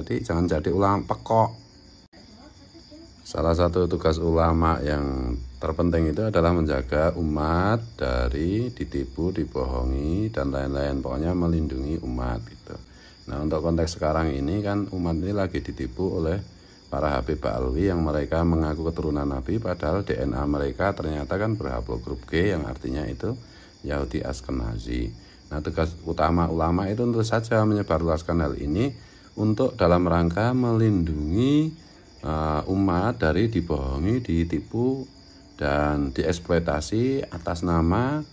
Jadi jangan jadi ulama pekok. Salah satu tugas ulama yang terpenting itu adalah menjaga umat dari ditipu, dibohongi, dan lain-lain. Pokoknya melindungi umat gitu. Nah, untuk konteks sekarang ini kan umat ini lagi ditipu oleh para Habib Ba'alwi yang mereka mengaku keturunan Nabi, padahal DNA mereka ternyata kan berhaplogrup G, yang artinya itu Yahudi Askenazi. Nah, tugas utama ulama itu tentu saja menyebarluaskan hal ini untuk dalam rangka melindungi umat dari dibohongi, ditipu, dan dieksploitasi atas nama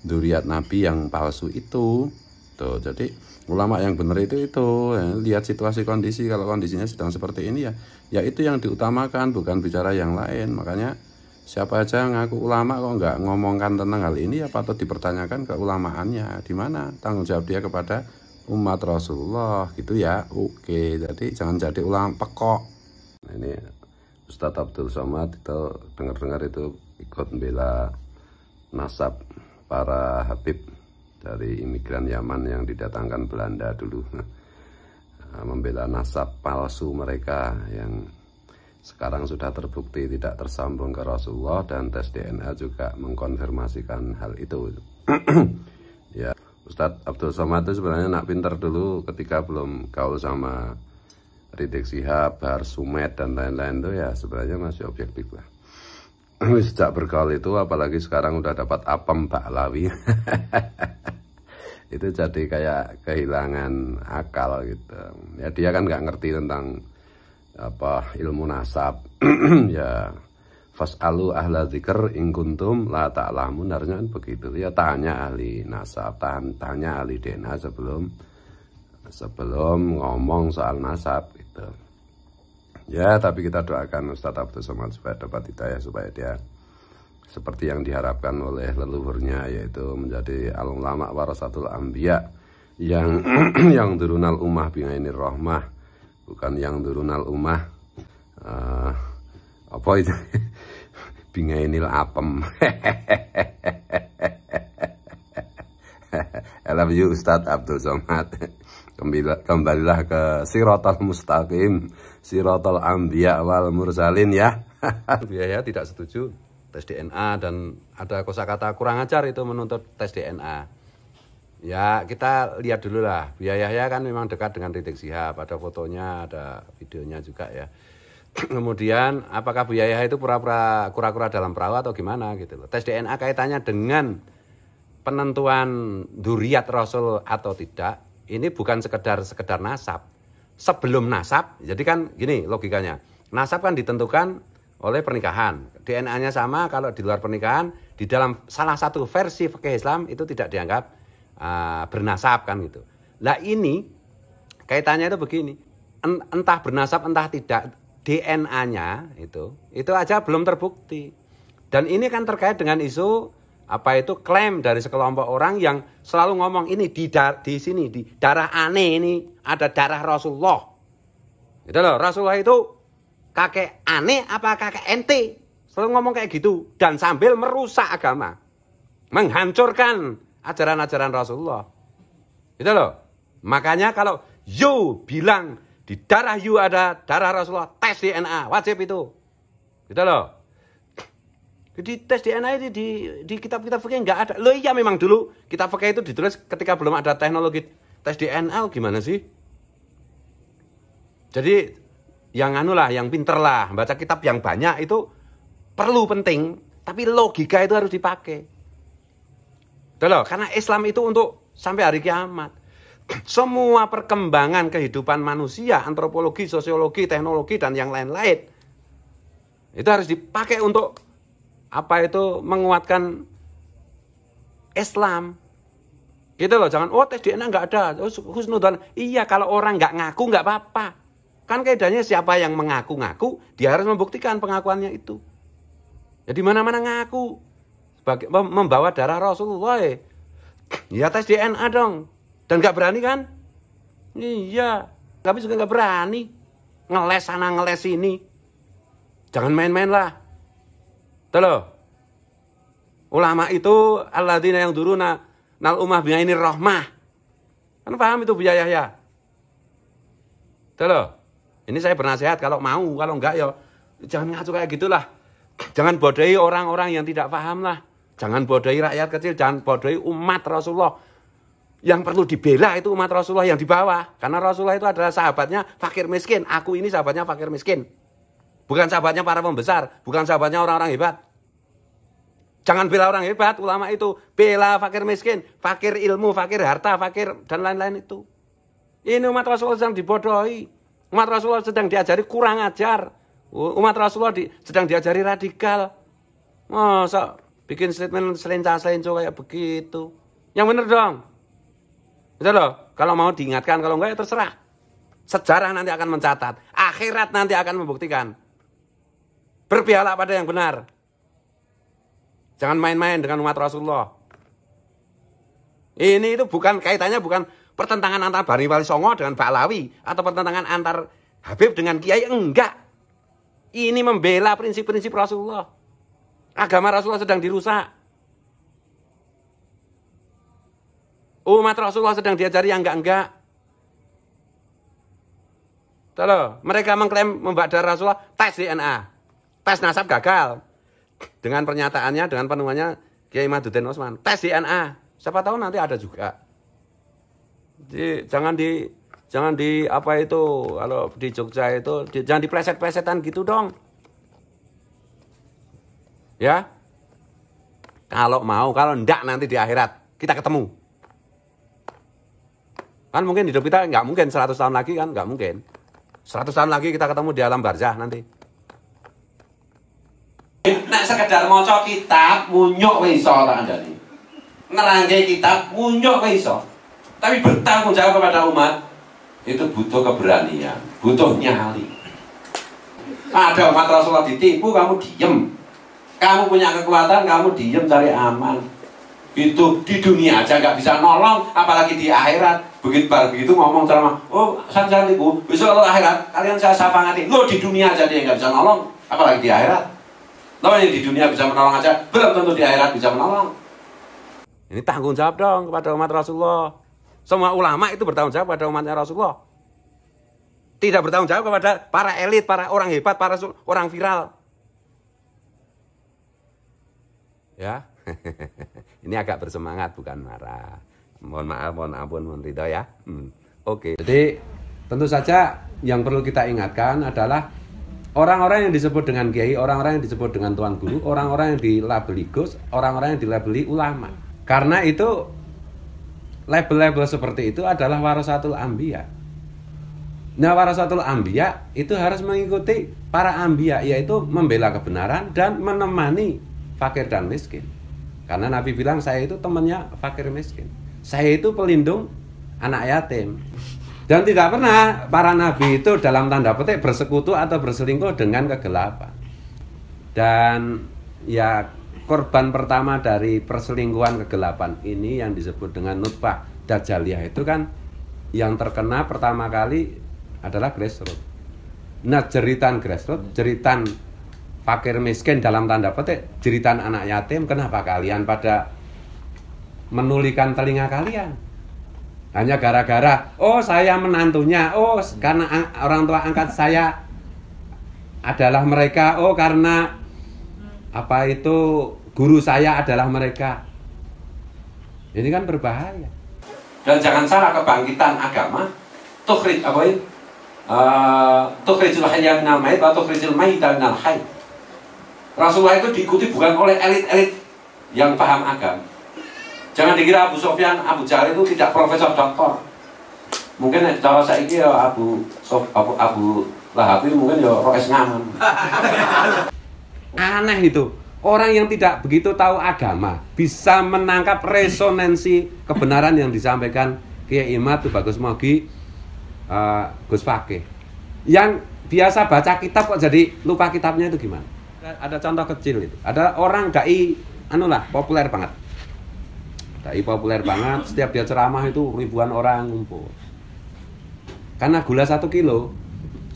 dzurriyyat Nabi yang palsu itu. Tuh, jadi ulama yang benar itu ya, lihat situasi kondisi, kalau kondisinya sedang seperti ini ya itu yang diutamakan, bukan bicara yang lain. Makanya siapa aja ngaku ulama kok nggak ngomongkan tentang hal ini, ya patut dipertanyakan keulamaannya. Di mana tanggung jawab dia kepada umat Rasulullah gitu ya. Oke, jadi jangan jadi ulama pekok. Nah, ini Ustadz Abdul Somad itu dengar-dengar itu ikut membela nasab para Habib dari imigran Yaman yang didatangkan Belanda dulu, membela nasab palsu mereka yang sekarang sudah terbukti tidak tersambung ke Rasulullah, dan tes DNA juga mengkonfirmasikan hal itu. Ya, Ustadz Abdul Somad itu sebenarnya nak pinter dulu ketika belum gaul sama Rizik Syihab, Bahar Sumed, dan lain-lain itu ya sebenarnya masih objektif lah. Sejak bergaul itu, apalagi sekarang udah dapat apem Ba'lawi, itu jadi kayak kehilangan akal gitu. Ya dia kan nggak ngerti tentang apa ilmu nasab. Ya fas'alu ahla dzikr in kuntum la ta'lamun, harusnya kan begitu. Ya tanya ahli nasab, tanya ahli DNA sebelum ngomong soal nasab gitu. Ya, tapi kita doakan Ustadz Abdul Somad supaya dapat hidayah, supaya dia seperti yang diharapkan oleh leluhurnya, yaitu menjadi al-ulama warasatul anbiya, yang yang durunal ummah bingainir rahmah, bukan yang durunal ummah apa itu bingainil apem. I love you Ustadz Abdul Somad. Kembalilah ke Siratal Mustaqim, Siratal Anbiya wal Mursalin ya. Biaya tidak setuju tes DNA, dan ada kosakata kurang ajar itu menuntut tes DNA. Ya kita lihat dulu lah. Biaya kan memang dekat dengan Rizik Syihab, ada fotonya, ada videonya juga ya. Kemudian apakah Biaya itu pura-pura kura-kura dalam perahu atau gimana gitu loh. Tes DNA kaitannya dengan penentuan dzurriyyat Rasul atau tidak. Ini bukan sekedar nasab. Sebelum nasab, jadi kan gini logikanya. Nasab kan ditentukan oleh pernikahan. DNA-nya sama, kalau di luar pernikahan, di dalam salah satu versi fikih Islam itu tidak dianggap bernasab kan gitu. Lah ini kaitannya itu begini. Entah bernasab entah tidak, DNA-nya itu aja belum terbukti. Dan ini kan terkait dengan isu apa itu klaim dari sekelompok orang yang selalu ngomong ini di sini di darah aneh ini ada darah Rasulullah. Gitu loh, Rasulullah itu kakek aneh apa kakek ente? Selalu ngomong kayak gitu, dan sambil merusak agama, menghancurkan ajaran-ajaran Rasulullah. Gitu loh. Makanya kalau you bilang di darah you ada darah Rasulullah, tes DNA wajib itu. Gitu loh. Jadi tes DNA itu di kitab-kitab fikih nggak ada. Loh iya memang dulu kitab fikih itu ditulis ketika belum ada teknologi tes DNA. Gimana sih? Jadi yang yang pinter lah, baca kitab yang banyak itu perlu, penting, tapi logika itu harus dipakai. Tuh loh, karena Islam itu untuk sampai hari kiamat. Semua perkembangan kehidupan manusia, antropologi, sosiologi, teknologi, dan yang lain-lain, itu harus dipakai untuk apa itu menguatkan Islam. Gitu loh, jangan tes DNA nggak ada, husnudzon. Iya, kalau orang nggak ngaku nggak apa-apa. Kan kaidahnya siapa yang mengaku-ngaku, dia harus membuktikan pengakuannya itu. Jadi mana-mana ngaku sebagai membawa darah Rasulullah, ya tes DNA dong. Dan nggak berani kan? Iya, tapi juga nggak berani ngeles sana ngeles sini. Jangan main-main lah. Tuh loh. Ulama itu alladzina yang duruna nal ummah bingainir rahmah. Kan paham itu Bu Yahya? Tuh loh. Ini saya bernasihat kalau mau, kalau enggak ya jangan ngaco kayak gitulah. Jangan bodohi orang-orang yang tidak paham lah. Jangan bodohi rakyat kecil, jangan bodohi umat Rasulullah. Yang perlu dibela itu umat Rasulullah yang di bawah. Karena Rasulullah itu adalah sahabatnya fakir miskin. Aku ini sahabatnya fakir miskin. Bukan sahabatnya para pembesar, bukan sahabatnya orang-orang hebat. Jangan bela orang hebat, ulama itu. Bela fakir miskin, fakir ilmu, fakir harta, fakir dan lain-lain itu. Ini umat Rasulullah sedang dibodohi. Umat Rasulullah sedang diajari kurang ajar. Umat Rasulullah sedang diajari radikal. Masa bikin statement selencah-selencah kayak begitu. Yang bener dong. Betul loh. Kalau mau diingatkan, kalau enggak ya terserah. Sejarah nanti akan mencatat. Akhirat nanti akan membuktikan. Berpihaklah pada yang benar. Jangan main-main dengan umat Rasulullah. Ini itu bukan kaitannya bukan pertentangan antara Bani Wali Songo dengan Ba'lawi atau pertentangan antar Habib dengan Kiai, enggak. Ini membela prinsip-prinsip Rasulullah. Agama Rasulullah sedang dirusak. Umat Rasulullah sedang diajari yang enggak-enggak. Tuh, mereka mengklaim membadar Rasulullah, tes DNA. Tes nasab gagal. Dengan pernyataannya, dengan penemuannya Kiai Maduddin Osman. Tes DNA. Siapa tahu nanti ada juga. Jadi, jangan di apa itu, kalau di Jogja itu, jangan dipleset-plesetan gitu dong. Ya. Kalau mau, kalau enggak nanti di akhirat kita ketemu. Kan mungkin hidup kita nggak mungkin 100 tahun lagi kan, nggak mungkin. 100 tahun lagi kita ketemu di alam barzah nanti. Nek sekedar maca kitab munyuk wis iso tak andani. Nerangke kitab munyuk wis iso. Tapi bertanggung jawab kepada umat itu butuh keberanian, butuh nyali. Ada umat Rasulullah ditipu, kamu diem. Kamu punya kekuatan, kamu diem cari aman. Itu di dunia aja nggak bisa nolong, apalagi di akhirat. Begitu ngomong ceramah, oh sanjaniku, besok kalau akhirat kalian saya safangati. Lo di dunia aja dia nggak bisa nolong, apalagi di akhirat. Lo yang di dunia bisa menolong aja, belum tentu di akhirat bisa menolong. Ini tanggung jawab dong kepada umat Rasulullah. Semua ulama itu bertanggung jawab pada umatnya Rasulullah. Tidak bertanggung jawab kepada para elit, para orang hebat, para orang viral. Ya, ini agak bersemangat bukan marah. Mohon maaf, mohon ampun, mohon ridho ya. Oke. Jadi tentu saja yang perlu kita ingatkan adalah orang-orang yang disebut dengan kiai, orang-orang yang disebut dengan tuan guru, orang-orang yang dilabeli gus, orang-orang yang dilabeli ulama. Karena itu label-label seperti itu adalah warasatul anbiya. Nah, warasatul anbiya itu harus mengikuti para anbiya, yaitu membela kebenaran dan menemani fakir dan miskin. Karena Nabi bilang saya itu temannya fakir miskin. Saya itu pelindung anak yatim. Dan tidak pernah para nabi itu dalam tanda petik bersekutu atau berselingkuh dengan kegelapan. Dan ya korban pertama dari perselingkuhan kegelapan ini yang disebut dengan nutfah dajjaliyah itu kan yang terkena pertama kali adalah grassroots. Nah, jeritan grassroots, jeritan fakir miskin dalam tanda petik, jeritan anak yatim, kenapa kalian pada menulikan telinga kalian? Hanya gara-gara, oh saya menantunya, oh karena orang tua angkat saya adalah mereka, oh karena apa itu guru saya adalah mereka. Ini kan berbahaya. Dan jangan salah, kebangkitan agama tukhrij apa itu? Tukhrijul hayya minal mayit atau tukhrijul mayyita minal hayy. Rasulullah itu diikuti bukan oleh elit-elit yang paham agama. Jangan dikira Abu Sofyan, Abu Jahal itu tidak profesor doktor. Mungkin cara saya ini ya Abu Lahab itu mungkin ya Roes Ngaman. Aneh itu. Orang yang tidak begitu tahu agama bisa menangkap resonansi kebenaran yang disampaikan Kiai Imad Bagus Mogi, Gus Fakih. Yang biasa baca kitab kok jadi lupa kitabnya itu gimana? Ada contoh kecil itu. Ada orang dai populer banget. Dai populer banget, setiap dia ceramah itu ribuan orang ngumpul. Karena gula 1 kilo,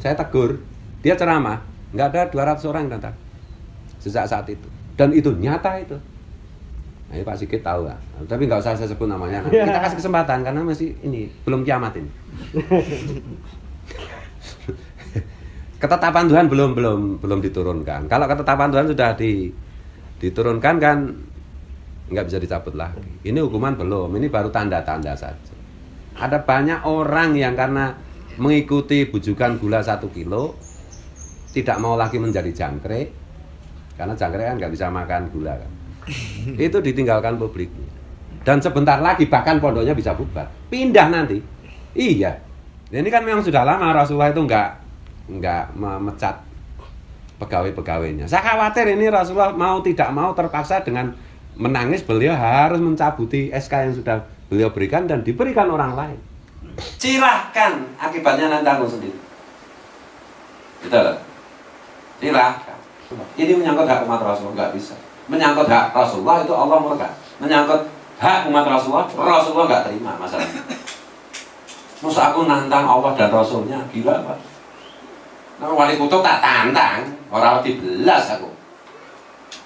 saya tegur, dia ceramah, nggak ada 200 orang datang. Sejak saat itu. Dan itu nyata itu. Nah, Pak Sigit tahu lah. Tapi nggak usah saya sebut namanya. Kita kasih kesempatan karena masih ini belum kiamat ini. ketetapan Tuhan belum diturunkan. Kalau ketetapan Tuhan sudah diturunkan kan nggak bisa dicabut lagi. Ini hukuman belum, ini baru tanda-tanda saja. Ada banyak orang yang karena mengikuti bujukan gula 1 kilo tidak mau lagi menjadi jangkrik, karena jangkrik kan nggak bisa makan gula kan. Itu ditinggalkan publiknya. Dan sebentar lagi bahkan pondoknya bisa bubar, pindah nanti. Iya, ini kan memang sudah lama Rasulullah itu nggak memecat pegawai-pegawainya. Saya khawatir ini Rasulullah mau tidak mau terpaksa dengan menangis beliau harus mencabuti SK yang sudah beliau berikan dan diberikan orang lain. Silahkan, akibatnya nanti tanggung sendiri. Betul loh? Silahkan. Ini menyangkut hak umat Rasulullah, nggak bisa. Menyangkut hak Rasulullah itu Allah murka. Menyangkut hak umat Rasulullah nggak terima masalahnya. Masa aku nantang Allah dan Rasulnya, gila Pak. Nah, wali kutub tak tantang, orang dibelas aku.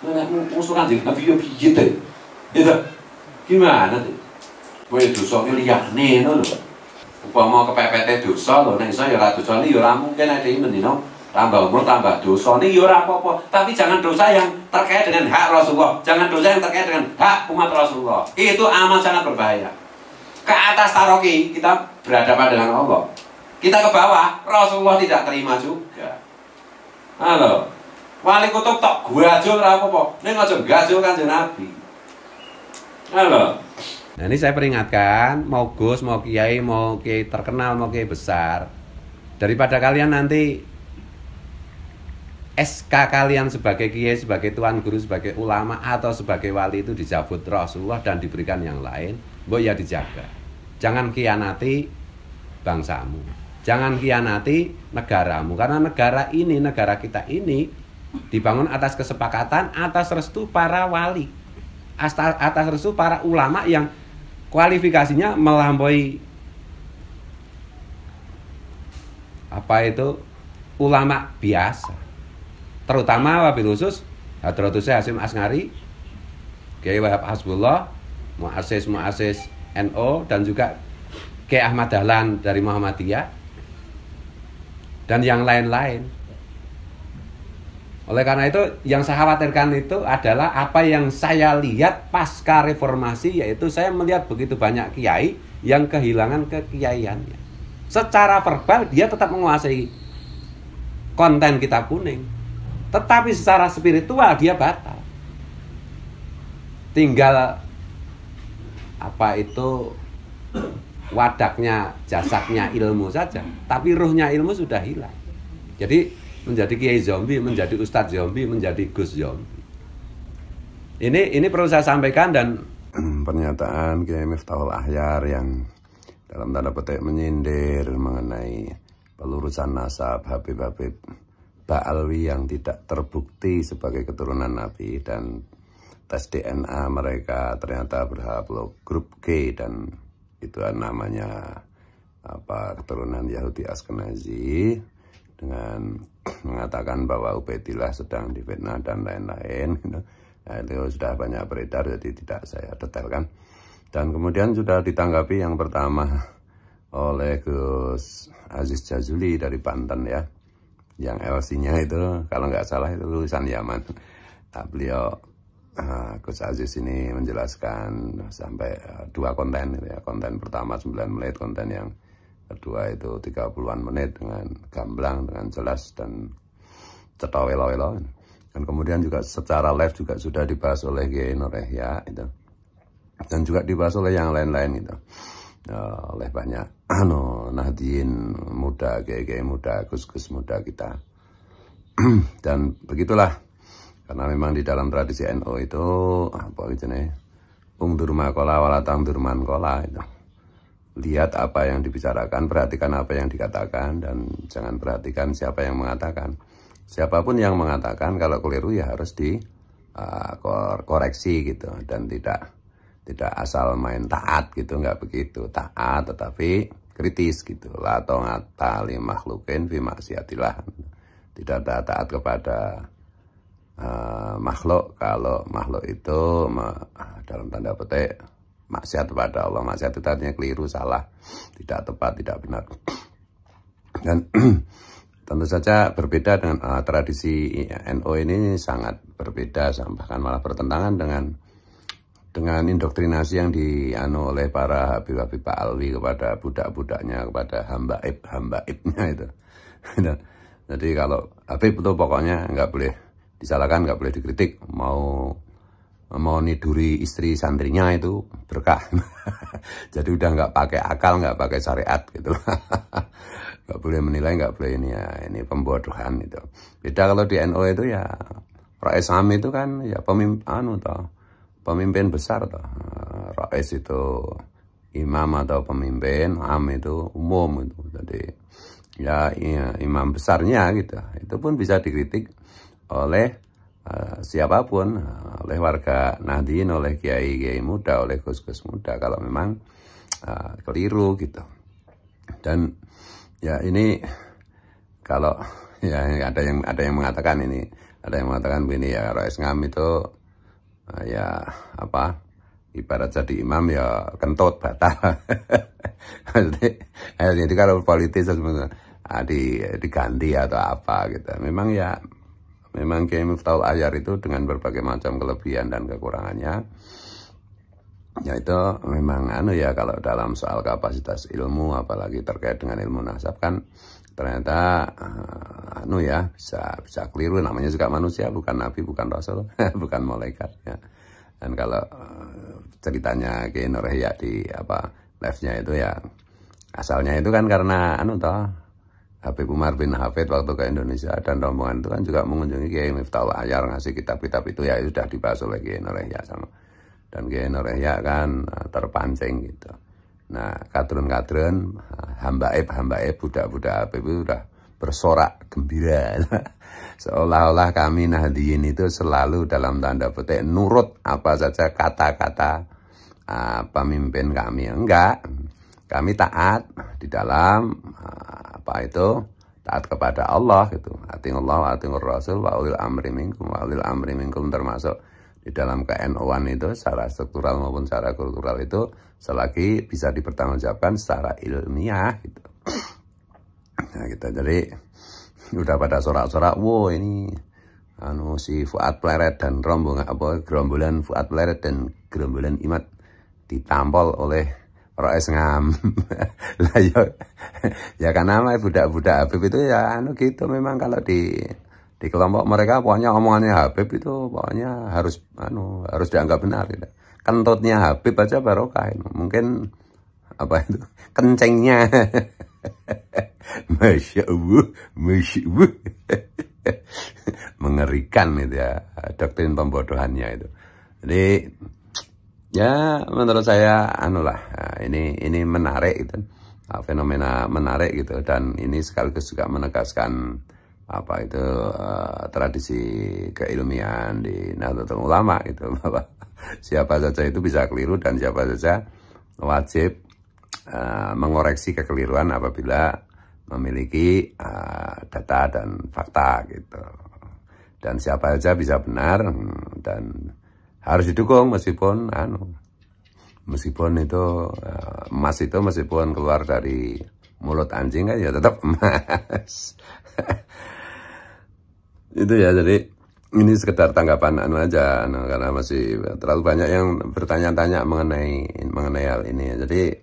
Nah, musuh kanjeng Nabi yo piye to? Itu gimana tuh? Kowe dosa ki liyane ngono lho. Upama kepepete dosa lho, nek iso ya ora dosa ya ora mungkin nek iki mendino tambah umur tambah dosa nih ya ora apa-apa. Tapi jangan dosa yang terkait dengan hak Rasulullah, jangan dosa yang terkait dengan hak umat Rasulullah. Itu amat sangat berbahaya. Ke atas taroki kita berhadapan dengan Allah. Kita ke bawah, Rasulullah tidak terima juga. Halo, wali kutub tok gajul ora apa-apa. Ning aja gajul Kanjeng Nabi. Halo. Nah, ini saya peringatkan, mau Gus, mau kiai terkenal, mau kiai besar. Daripada kalian nanti SK kalian sebagai kiai, sebagai tuan guru, sebagai ulama atau sebagai wali itu dicabut Rasulullah dan diberikan yang lain, mbok ya dijaga. Jangan khianati bangsamu. Jangan khianati negaramu, karena negara kita ini dibangun atas kesepakatan, atas restu para wali, atas restu para ulama yang kualifikasinya melampaui ulama biasa, terutama wabil khusus Hadratus Hasyim Asngari, Kiai Wahab Hasbullah, Muassis NO, dan juga Kiai Ahmad Dahlan dari Muhammadiyah dan yang lain-lain. Oleh karena itu yang saya khawatirkan itu adalah apa yang saya lihat pasca reformasi, yaitu saya melihat begitu banyak kiai yang kehilangan kekiaiannya. Secara verbal dia tetap menguasai konten kitab kuning, tetapi secara spiritual dia batal. Tinggal wadaknya, jasadnya ilmu saja, tapi ruhnya ilmu sudah hilang. Jadi menjadi kiai zombie, menjadi ustadz zombie, menjadi gus zombie. Ini perlu saya sampaikan. Dan pernyataan Kiai Miftahul Ahyar yang dalam tanda petik menyindir mengenai pelurusan nasab Habib Ba'alwi yang tidak terbukti sebagai keturunan Nabi, dan tes DNA mereka ternyata berhaplogrup G dan itu namanya keturunan Yahudi Askenazi, dengan mengatakan bahwa Ubaidillah sedang difitnah dan lain-lain. Nah, itu sudah banyak beredar, jadi tidak saya detailkan. Dan kemudian sudah ditanggapi yang pertama oleh Gus Aziz Jazuli dari Banten ya, yang LC-nya itu kalau nggak salah itu tulisan Yaman. Nah, beliau Gus Aziz ini menjelaskan sampai 2 konten ya. Konten pertama 9 menit, konten yang kedua itu 30-an menit dengan gamblang, dengan jelas dan cetawelo-welo. Dan kemudian juga secara live juga sudah dibahas oleh Kiai Nur Yahya itu. Dan juga dibahas oleh yang lain-lain itu. Oleh banyak Nahdien muda, kiai muda, gus-gus muda kita. Dan begitulah. Karena memang di dalam tradisi NU itu ungdur makola walatang durman kola itu. Lihat apa yang dibicarakan, perhatikan apa yang dikatakan, dan jangan perhatikan siapa yang mengatakan. Siapapun yang mengatakan kalau keliru ya harus dikoreksi gitu, dan tidak asal main taat gitu, nggak begitu. Taat tetapi kritis gitu. La ta'ata li makhlukin fi maksiatillah. Tidak ada taat kepada makhluk kalau makhluk itu dalam tanda petik maksiat kepada Allah. Maksiat itu artinya keliru, salah, tidak tepat, tidak benar. Dan tentu saja berbeda dengan tradisi NU ini, sangat berbeda, bahkan malah bertentangan dengan indoktrinasi yang dianu oleh para Habib-Habib Alwi kepada budak-budaknya, kepada hamba-ibnya itu. Jadi kalau Habib itu pokoknya nggak boleh disalahkan, nggak boleh dikritik, mau niduri istri santrinya itu berkah. Jadi udah nggak pakai akal, nggak pakai syariat gitu. Nggak boleh menilai, nggak boleh ini pembodohan itu. Beda kalau di NU itu ya, Rais Am itu kan ya pemimpin besar toh. Rais itu imam atau pemimpin, Am itu umum itu. Jadi ya imam besarnya gitu. Itu pun bisa dikritik oleh siapapun, oleh warga Nahdien, oleh kiai-kiai muda, oleh gus-gus muda kalau memang keliru gitu. Dan ya ini kalau ya ada yang mengatakan begini ya, Rais Ngam itu ya apa, ibarat jadi imam ya kentut batal. Jadi kalau politis diganti atau apa gitu. Memang Kiai Miftahul Ahyar itu dengan berbagai macam kelebihan dan kekurangannya, ya itu memang ya, kalau dalam soal kapasitas ilmu, apalagi terkait dengan ilmu nasab kan ternyata ya bisa keliru. Namanya juga manusia, bukan nabi, bukan rasul, bukan malaikat ya. Dan kalau ceritanya Kiai Nur Yahya di live-nya itu ya, asalnya itu kan karena Habib Umar bin Hafid waktu ke Indonesia dan rombongan itu kan juga mengunjungi Kiai Miftahul Ahyar, ngasih kitab-kitab itu ya, itu sudah dibahas oleh Kiai Nur Yahya sama. Dan Kiai Nur Yahya kan terpancing gitu. Nah, kadrun-kadrun, hamba-ib, budak-budak Habib itu udah bersorak gembira. Seolah-olah kami Nahdien itu selalu dalam tanda petik nurut apa saja kata-kata pemimpin kami. Enggak, kami taat di dalam taat kepada Allah gitu. Atiullah wa atiur Rasul wa ulil amri minkum, termasuk di dalam ke-NU-an itu secara struktural maupun secara kultural itu selagi bisa dipertanggungjawabkan secara ilmiah gitu. Nah gitu, jadi udah pada sorak-sorak, wow ini si Fuad Pleret dan gerombolan Fuad Pleret dan gerombolan Imad ditampol oleh Rais Ngam. Lah ya karena budak-budak Habib itu ya gitu, memang kalau di kelompok mereka pokoknya omongannya Habib itu pokoknya harus dianggap benar gitu. Kentutnya Habib aja barokah. Mungkin kencengnya Masya Allah mengerikan itu ya, doktrin pembodohannya itu. Jadi ya menurut saya ini menarik gitu, fenomena menarik gitu, dan ini sekaligus juga menegaskan tradisi keilmian di Nahdlatul Ulama gitu, bahwa siapa saja itu bisa keliru dan siapa saja wajib mengoreksi kekeliruan apabila memiliki data dan fakta gitu. Dan siapa saja bisa benar dan harus didukung meskipun itu emas itu meskipun keluar dari mulut anjing kan ya tetap emas. Itu ya, jadi ini sekedar tanggapan aja karena masih terlalu banyak yang bertanya-tanya mengenai hal ini. Jadi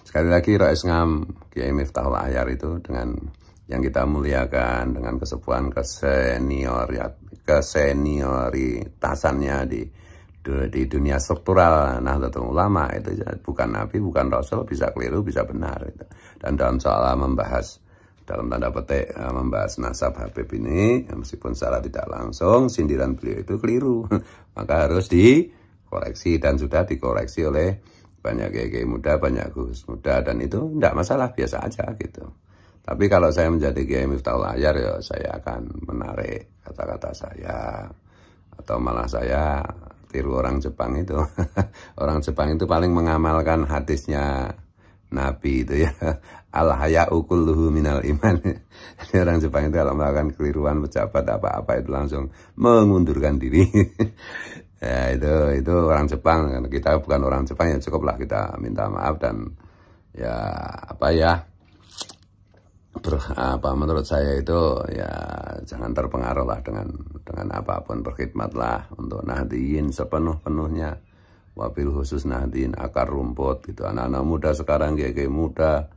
sekali lagi Rais Ngam Kiai Miftahul Ahyar itu dengan yang kita muliakan, dengan kesepuhan kesenioritasannya di dunia struktural Nahdlatul Ulama itu bukan nabi, bukan rasul, bisa keliru, bisa benar gitu. Dan dalam soal membahas dalam tanda petik membahas nasab Habib ini, meskipun secara tidak langsung sindiran beliau itu keliru, maka harus dikoreksi dan sudah dikoreksi oleh banyak kiai muda, banyak gus muda, dan itu tidak masalah, biasa aja gitu. Tapi kalau saya menjadi Kiai Miftahul Ahyar ya saya akan menarik kata-kata saya, atau malah saya tiru orang Jepang itu. Orang Jepang itu paling mengamalkan hadisnya Nabi itu ya, al-haya'u kulluhu minal iman. Jadi orang Jepang itu kalau melakukan keliruan pejabat apa-apa itu langsung mengundurkan diri. Ya itu orang Jepang. Kita bukan orang Jepang, ya cukuplah kita minta maaf dan ya menurut saya itu ya jangan terpengaruh lah dengan apapun, berkhidmatlah untuk Nahdliyin sepenuh-penuhnya, wabil khusus Nahdliyin akar rumput gitu. Anak-anak muda sekarang kayak muda,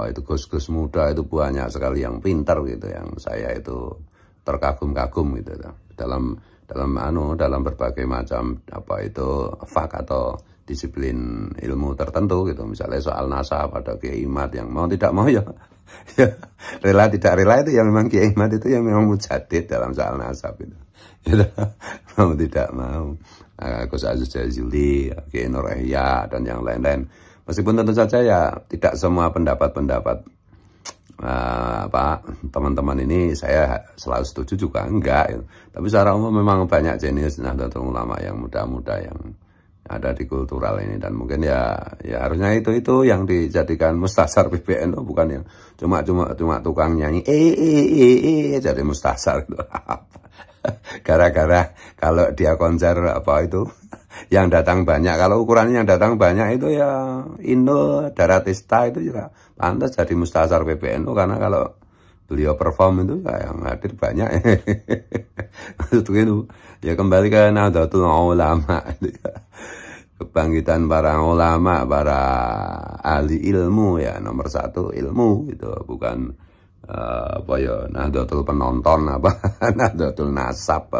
itu gus-gus muda itu banyak sekali yang pintar gitu, yang saya itu terkagum-kagum gitu dalam berbagai macam fak atau disiplin ilmu tertentu gitu. Misalnya soal nasab, ada Kiai Imad yang mau tidak mau ya rela tidak rela itu yang memang Kiai Imad itu yang memang mujadid dalam soal nasab itu. Mau tidak mau, Gus Aziz Jazuli, Kiai Nur Ihya dan yang lain-lain. Meskipun tentu saja ya tidak semua pendapat-pendapat teman-teman ini saya selalu setuju juga, enggak gitu. Tapi secara umum memang banyak jenis Nahdlatul Ulama yang muda-muda yang ada di kultural ini, dan mungkin ya harusnya itu yang dijadikan mustasar PBNU, bukan yang cuma tukang nyanyi jadi mustasar gitu. Gara-gara kalau dia konser yang datang banyak, kalau ukurannya yang datang banyak itu ya Inul Daratista itu juga pantas jadi mustasar PBNU, karena kalau beliau perform itu yang hadir banyak. Maksud itu ya kembali ke Nahdlatul Ulama, kebangkitan para ulama, para ahli ilmu ya, nomor satu ilmu itu, bukan Nahdlatul penonton Nahdlatul nasab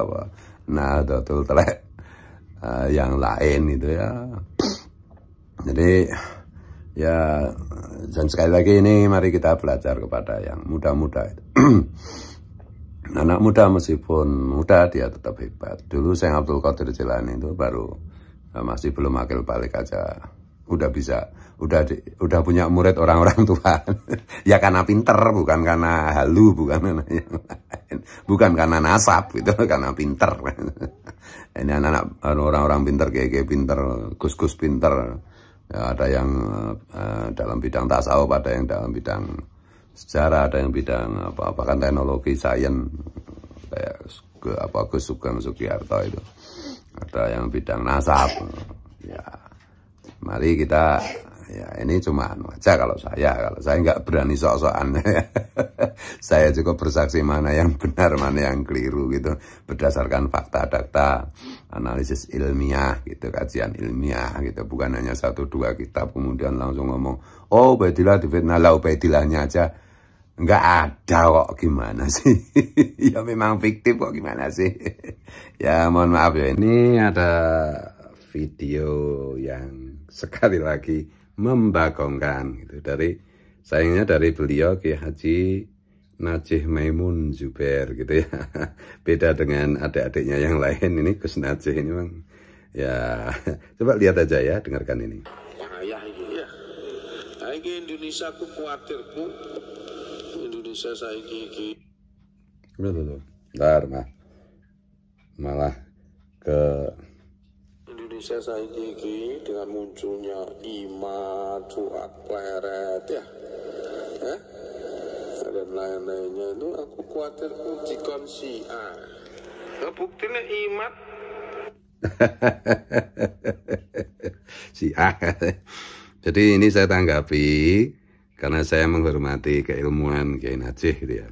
Nahdlatul telek yang lain itu ya. Jadi ya, dan sekali lagi ini mari kita belajar kepada yang muda-muda itu. Anak muda meskipun muda dia tetap hebat. Dulu Syekh Abdul Qadir Jilani itu baru masih belum akil balik aja udah punya murid orang-orang tua. Ya karena pinter, bukan karena halu, bukan karena yang lain, bukan karena nasab itu, karena pinter. Ini anak-anak orang-orang pinter, kayak pinter, gus-gus pinter. Ya, ada yang dalam bidang tasawuf, ada yang dalam bidang sejarah, ada yang bidang bahkan teknologi, sains, kayak Gus Sugeng Sugiarto itu. Ada yang bidang nasab. Ya, mari kita, ya ini cuma aja kalau saya nggak berani sok-sokan. Saya cukup bersaksi mana yang benar, mana yang keliru gitu, berdasarkan fakta, data, analisis ilmiah gitu, kajian ilmiah gitu, bukan hanya 1-2 kitab kemudian langsung ngomong, oh Ubaidillah difitnah lah, Ubaidillahnya aja nggak ada kok, gimana sih? Ya memang fiktif kok, gimana sih? Ya mohon maaf ya, ini ada video yang sekali lagi membagongkan gitu, sayangnya dari beliau Ki Haji Najih Maimun Zubair gitu ya. Beda dengan adik-adiknya yang lain, ini Gus Najih ini memang ya. Coba lihat aja ya, dengarkan ini. Ayah ini ya, Indonesia ku khawatirku, Indonesia saiki Bentar, malah ke Indonesia saiki dengan munculnya Imad, Fuad, Pleret ya, dan lain-lainnya itu aku khawatir jikon Syiah. Buktinya Imad Syiah. Jadi ini saya tanggapi karena saya menghormati keilmuan Kiai Najih gitu ya.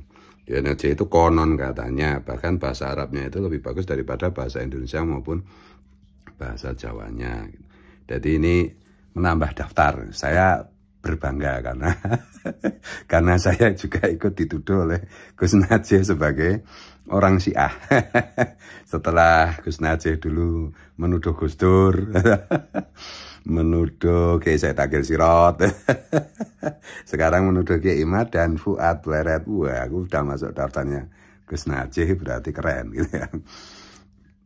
Kiai Najih itu konon katanya bahkan bahasa Arabnya itu lebih bagus daripada bahasa Indonesia maupun bahasa Jawanya. Jadi ini menambah daftar. Saya berbangga karena saya juga ikut dituduh oleh Gus Najih sebagai orang Syiah. Setelah Gus Najih dulu menuduh Gus Dur, menuduh Kiai Said Akil Sirot, sekarang menuduh Kiai Imad dan Fuad Pleret. Wah, aku udah masuk daftarnya Gus Najih, berarti keren gitu ya.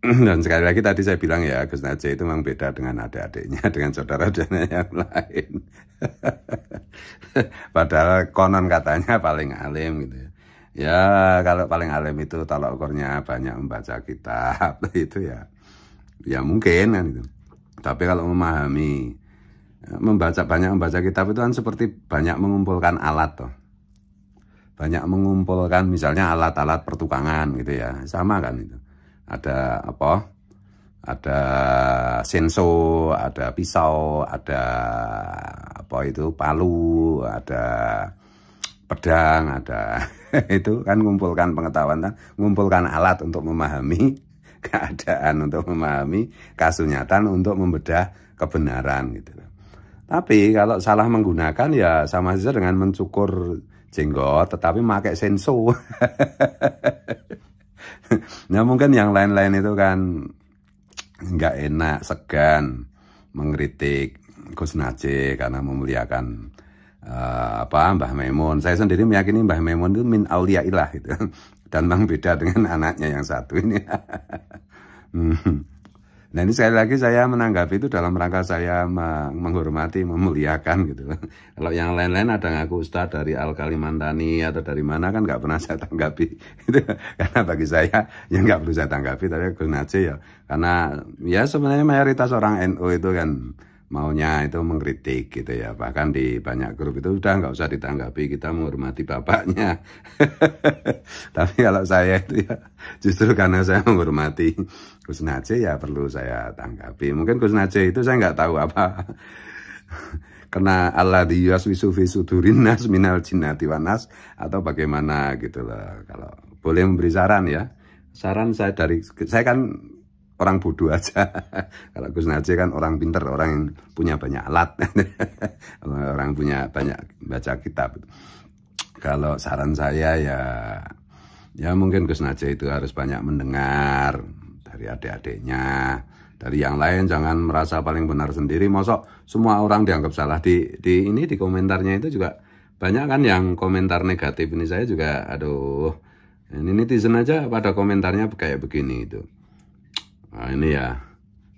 Dan sekali lagi tadi saya bilang ya, Gus Najih itu memang beda dengan adik-adiknya, dengan saudara-saudaranya yang lain. Padahal konon katanya paling alim gitu ya. Ya kalau paling alim itu tolak ukurnya banyak membaca kitab itu ya mungkin kan gitu. Tapi kalau memahami, banyak membaca kitab itu kan seperti banyak mengumpulkan alat toh. Banyak mengumpulkan misalnya alat-alat pertukangan gitu ya, sama kan itu. Ada ada senso, ada pisau, ada palu, ada pedang, ada itu kan ngumpulkan pengetahuan, kan? Ngumpulkan alat untuk memahami keadaan, untuk memahami kasunyatan, untuk membedah kebenaran gitu. Tapi kalau salah menggunakan ya sama saja dengan mencukur jenggot tetapi pakai senso. Nah mungkin yang lain-lain itu kan nggak enak, segan mengkritik Gus Najih karena memuliakan Mbah Maimun. Saya sendiri meyakini Mbah Maimun itu min auliyaillah gitu. Dan memang beda dengan anaknya yang satu ini. Nah ini sekali lagi saya menanggapi itu dalam rangka saya menghormati, memuliakan gitu. Kalau yang lain-lain ada ngaku Ustadz dari Al Kalimantani atau dari mana kan nggak pernah saya tanggapi. Karena bagi saya yang nggak perlu saya tanggapi, tapi Gus Najih ya. Karena ya sebenarnya mayoritas orang NU itu kan maunya itu mengkritik gitu ya. Bahkan di banyak grup itu udah nggak usah ditanggapi, kita menghormati bapaknya. Tapi kalau saya itu ya justru karena saya menghormati Gus Najih ya perlu saya tanggapi. Mungkin Gus Najih itu saya nggak tahu apa. Karena alladzi yuwaswisu fi sudurin nas minal jinnati wan nas atau bagaimana gitu lah. Kalau boleh memberi saran ya. Saran saya kan orang bodoh aja. Kalau Gus Najih kan orang pinter, orang yang punya banyak alat. Orang punya banyak baca kitab. Kalau saran saya ya mungkin Gus Najih itu harus banyak mendengar dari adik-adiknya, dari yang lain. Jangan merasa paling benar sendiri. Mosok semua orang dianggap salah. Di komentarnya itu juga banyak kan yang komentar negatif ini. Saya juga aduh, ini netizen aja pada komentarnya kayak begini itu. Nah ini ya,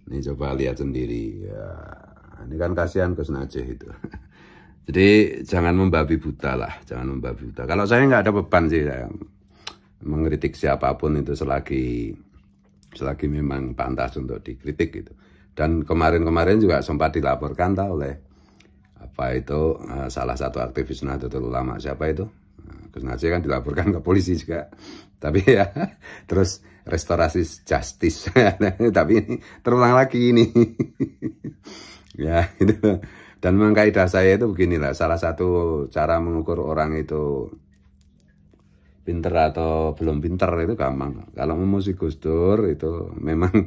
ini coba lihat sendiri ya. Ini kan kasihan Gus Najih itu. Jadi jangan membabi buta lah, jangan membabi buta. Kalau saya nggak ada beban sih, saya mengkritik siapapun itu selagi memang pantas untuk dikritik gitu. Dan kemarin juga sempat dilaporkan oleh salah satu aktivis Nahdlatul Ulama, siapa itu? Gus Najih kan dilaporkan ke polisi juga. Tapi ya terus restorasi justice. Tapi ini terulang lagi ini. Ya gitu. Dan memang kaidah saya itu beginilah. Salah satu cara mengukur orang itu pinter atau belum pinter itu gampang. Kalau memuji Gus Dur itu memang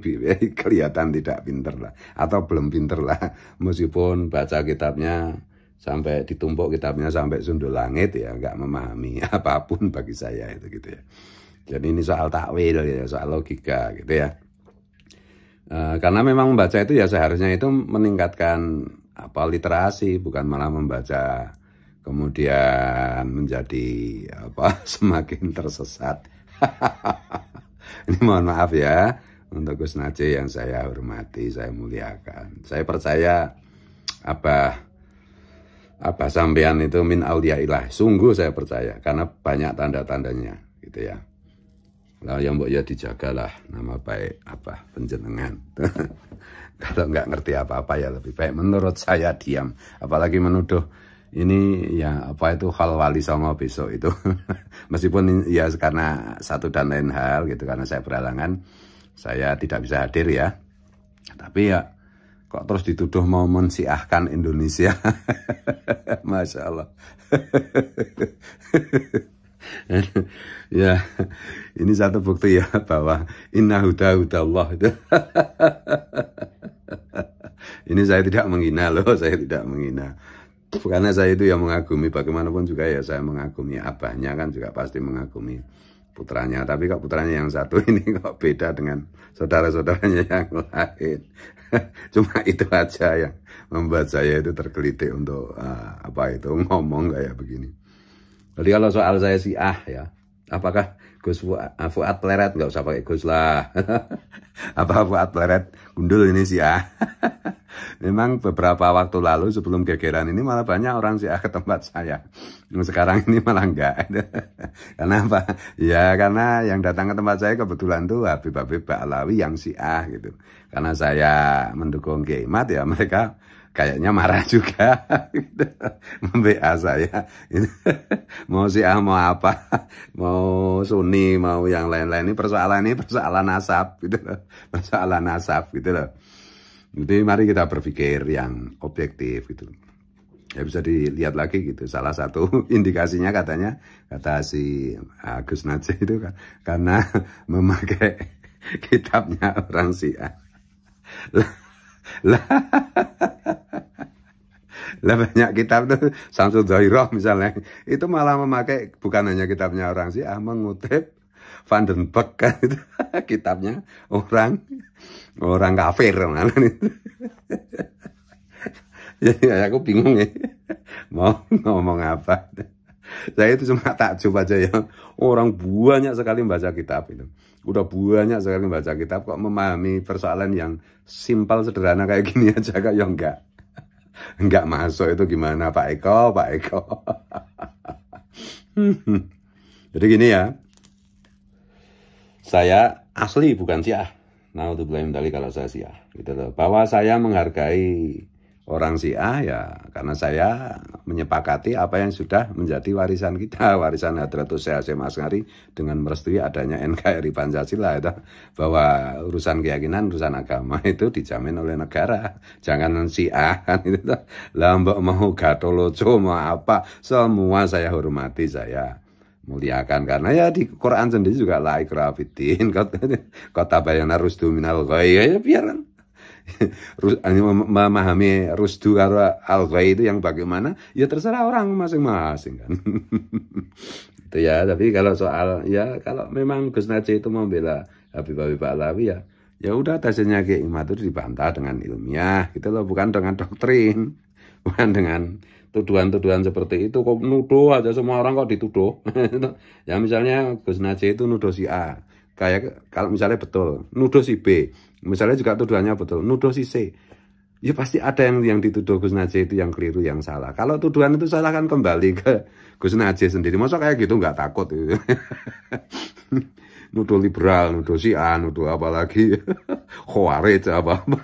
kelihatan tidak pinter lah. Atau belum pinter lah. Meskipun baca kitabnya sampai ditumpuk kitabnya sampai sundul langit ya nggak memahami apapun bagi saya itu gitu ya. Jadi ini soal takwil ya, soal logika gitu ya. Karena memang membaca itu ya seharusnya itu meningkatkan literasi, bukan malah membaca kemudian menjadi semakin tersesat. Ini mohon maaf ya untuk Gus Najih yang saya hormati, saya muliakan. Saya percaya Abah sampean itu min auliyaillah. Sungguh saya percaya karena banyak tanda-tandanya gitu ya. Lah yang mbok ya dijagalah nama baik penjenengan. Kalau nggak ngerti apa-apa ya lebih baik menurut saya diam. Apalagi menuduh ini ya hal wali songo besok itu. Meskipun ya karena satu dan lain hal gitu, karena saya berhalangan saya tidak bisa hadir ya. Tapi ya kok terus dituduh mau mensiahkan Indonesia. Masya Allah. Ya, ini satu bukti ya bahwa inna huda Allah itu. Ini saya tidak menghina loh, saya tidak menghina. Karena saya itu yang mengagumi, bagaimanapun juga ya saya mengagumi abahnya kan juga pasti mengagumi putranya. Tapi kok putranya yang satu ini kok beda dengan saudara-saudaranya yang lain. Cuma itu aja yang membuat saya itu tergelitik untuk ngomong kayak begini. Jadi kalau soal saya Syiah ya, apakah Gus Fuad Pleret, nggak usah pakai Gus lah. Apa Fuad Pleret gundul ini Syiah? Memang beberapa waktu lalu sebelum gegeran ini malah banyak orang Syiah ke tempat saya. Sekarang ini malah enggak. Kenapa? Ya karena yang datang ke tempat saya kebetulan tuh Habib-Habib Ba'alawi yang Syiah gitu. Karena saya mendukung Kiai Mat ya mereka kayaknya marah juga. Memba saya. Mau Syiah mau apa? Mau Sunni mau yang lain-lain. Ini persoalan nasab gitu loh. Persoalan nasab gitu loh. Jadi mari kita berpikir yang objektif gitu. Ya bisa dilihat lagi gitu. Salah satu indikasinya katanya, kata si Gus Najih itu kan, karena memakai kitabnya orang Syiah. Lah, banyak kitab tuh Samsul Dhairah misalnya, itu malah memakai bukan hanya kitabnya orang Syiah, mengutip Van den Berg kan itu kitabnya orang kafir mana itu. Ya aku bingung ya mau ngomong apa. Saya itu cuma takjub aja ya, orang banyak sekali membaca kitab itu. Udah banyak sekali membaca kitab kok memahami persoalan yang simpel sederhana kayak gini aja kak, ya enggak masuk. Itu gimana Pak Eko? Jadi gini ya, saya asli bukan Syiah. Nah, untuk blame dari kalau saya Syiah, gitu loh. Bahwa saya menghargai orang Syiah ya karena saya menyepakati apa yang sudah menjadi warisan kita, warisan Hadratus Syekh Hasyim Asy'ari dengan merestui adanya NKRI Pancasila itu, bahwa urusan keyakinan, urusan agama itu dijamin oleh negara. Jangan Syiah kan itu. Lah mbok mau Gatoloco mau apa, semua saya hormati, saya muliakan, karena ya di Quran sendiri juga la ikraha fiddin, kota bayana rusdu minal ghai, ya biar memahami rusdu karo al ghai itu yang bagaimana ya terserah orang masing-masing kan. Itu ya. Tapi kalau soal ya kalau memang Gus Najih itu membela Habib Alawi ya udah hasilnya Kiai Imad itu dibantah dengan ilmiah gitu loh, bukan dengan doktrin, bukan dengan tuduhan-tuduhan seperti itu. Kok nuduh aja, semua orang kok dituduh. Ya misalnya Gus Najih itu nuduh si A, kayak kalau misalnya betul nuduh si B, misalnya juga tuduhannya betul nuduh si C, ya pasti ada yang dituduh Gus Najih itu yang keliru, yang salah. Kalau tuduhan itu salah kan kembali ke Gus Najih sendiri. Masa kayak gitu nggak takut gitu. Nuduh liberal, nuduh si A, nuduh apalagi Khawarij apa-apa.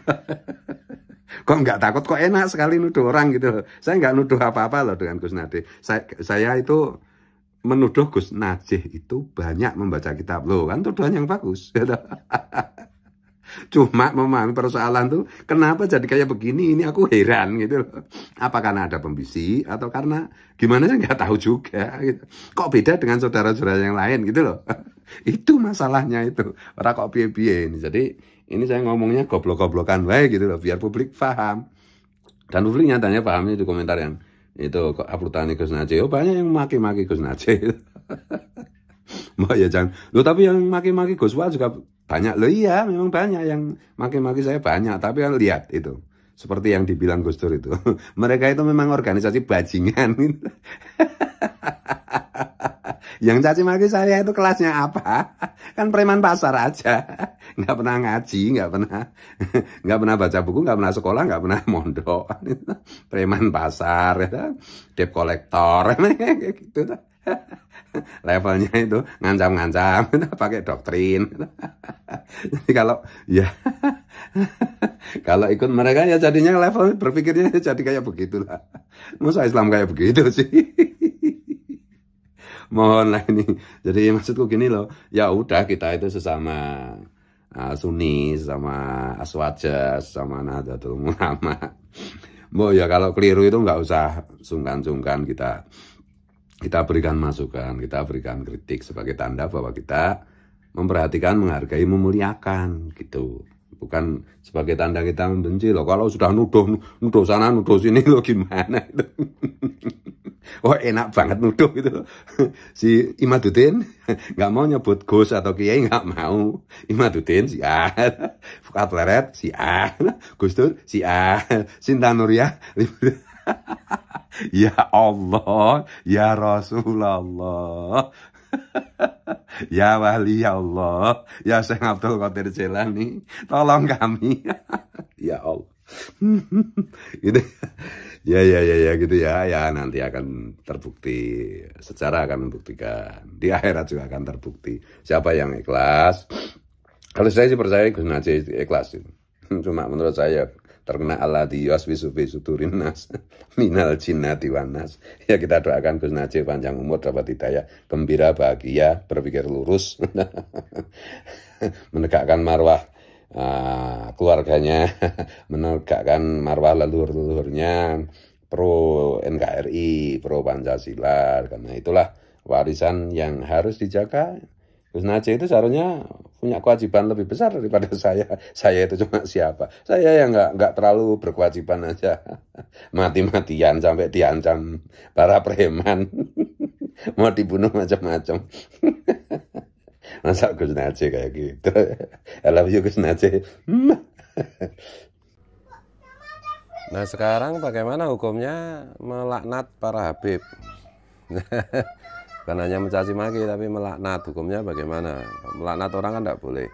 Kok nggak takut, kok enak sekali nuduh orang gitu loh. Saya nggak nuduh apa-apa loh dengan Gus Najih. Saya itu menuduh Gus Najih itu banyak membaca kitab loh, kan tuduhan yang bagus gitu. Cuma memahami persoalan tuh kenapa jadi kayak begini, ini aku heran gitu loh. Apa karena ada pembisik atau karena gimana, saya nggak tahu juga gitu. Kok beda dengan saudara-saudara yang lain gitu loh. Itu masalahnya itu. Orang kok piye-piye ini. Jadi ini saya ngomongnya goblok-goblokan baik gitu loh, biar publik paham. Dan publik nyatanya pahamnya di komentar yang itu kok uploadan Gus Najih. Oh banyak yang maki-maki Gus Najih. Mbak ya jangan. Loh tapi yang maki-maki Gus Wah juga banyak. Loh iya memang banyak yang maki-maki saya banyak. Tapi kan lihat itu. Seperti yang dibilang Gus Dur itu. Mereka itu memang organisasi bajingan. Yang caci maki saya itu kelasnya apa? Kan preman pasar aja. Nggak pernah ngaji, nggak pernah baca buku, nggak pernah sekolah, nggak pernah mondok. Preman pasar, debt collector, kayak gitu. Levelnya itu ngancam-ngancam, pakai doktrin. Jadi kalau ya kalau ikut mereka ya jadinya level berpikirnya jadi kayak begitulah. Masa Islam kayak begitu sih? Mohon lah ini. Jadi maksudku gini loh, ya udah kita itu sesama Sunni, sama Aswaja, sama Nahdlatul Ulama. Ya kalau keliru itu nggak usah sungkan-sungkan, kita berikan masukan, kita berikan kritik sebagai tanda bahwa kita memperhatikan, menghargai, memuliakan gitu. Bukan sebagai tanda kita membenci loh. Kalau sudah nuduh sana, nuduh sini loh gimana itu. Oh enak banget nuduh gitu loh. Si Imaduddin nggak mau nyebut Gus atau Kiai, nggak mau. Imaduddin si A, Fuad Leret si A, Gus Dur si A, Sinta Nuria. Ya Allah, ya Rasulullah, ya Wali Allah, ya Syekh Abdul Qadir Jailani, tolong kami. Ya Allah. Gitu. Ya gitu ya nanti akan terbukti, sejarah akan membuktikan, di akhirat juga akan terbukti siapa yang ikhlas. Kalau saya sih percaya Gus Najih ikhlas itu. Cuma menurut saya terkena alladzi yuwaswisu fi sudurin nas minal jinnati wan nas. Ya kita doakan Gus Najih panjang umur, dapat hidayah, gembira, bahagia, berpikir lurus, menegakkan marwah keluarganya, menegakkan marwah leluhur-leluhurnya, pro NKRI, pro Pancasila. Karena itulah warisan yang harus dijaga. Gus Najih itu seharusnya punya kewajiban lebih besar daripada saya. Saya itu cuma siapa? Saya yang nggak terlalu berkewajiban aja. Mati-matian sampai diancam para preman. Mau dibunuh macam-macam. Masa Gus Najih kayak gitu? I love you Gus Najih. Nah sekarang bagaimana hukumnya melaknat para Habib? Bukan hanya mencaci maki tapi melaknat, hukumnya bagaimana? Melaknat orang kan tidak boleh.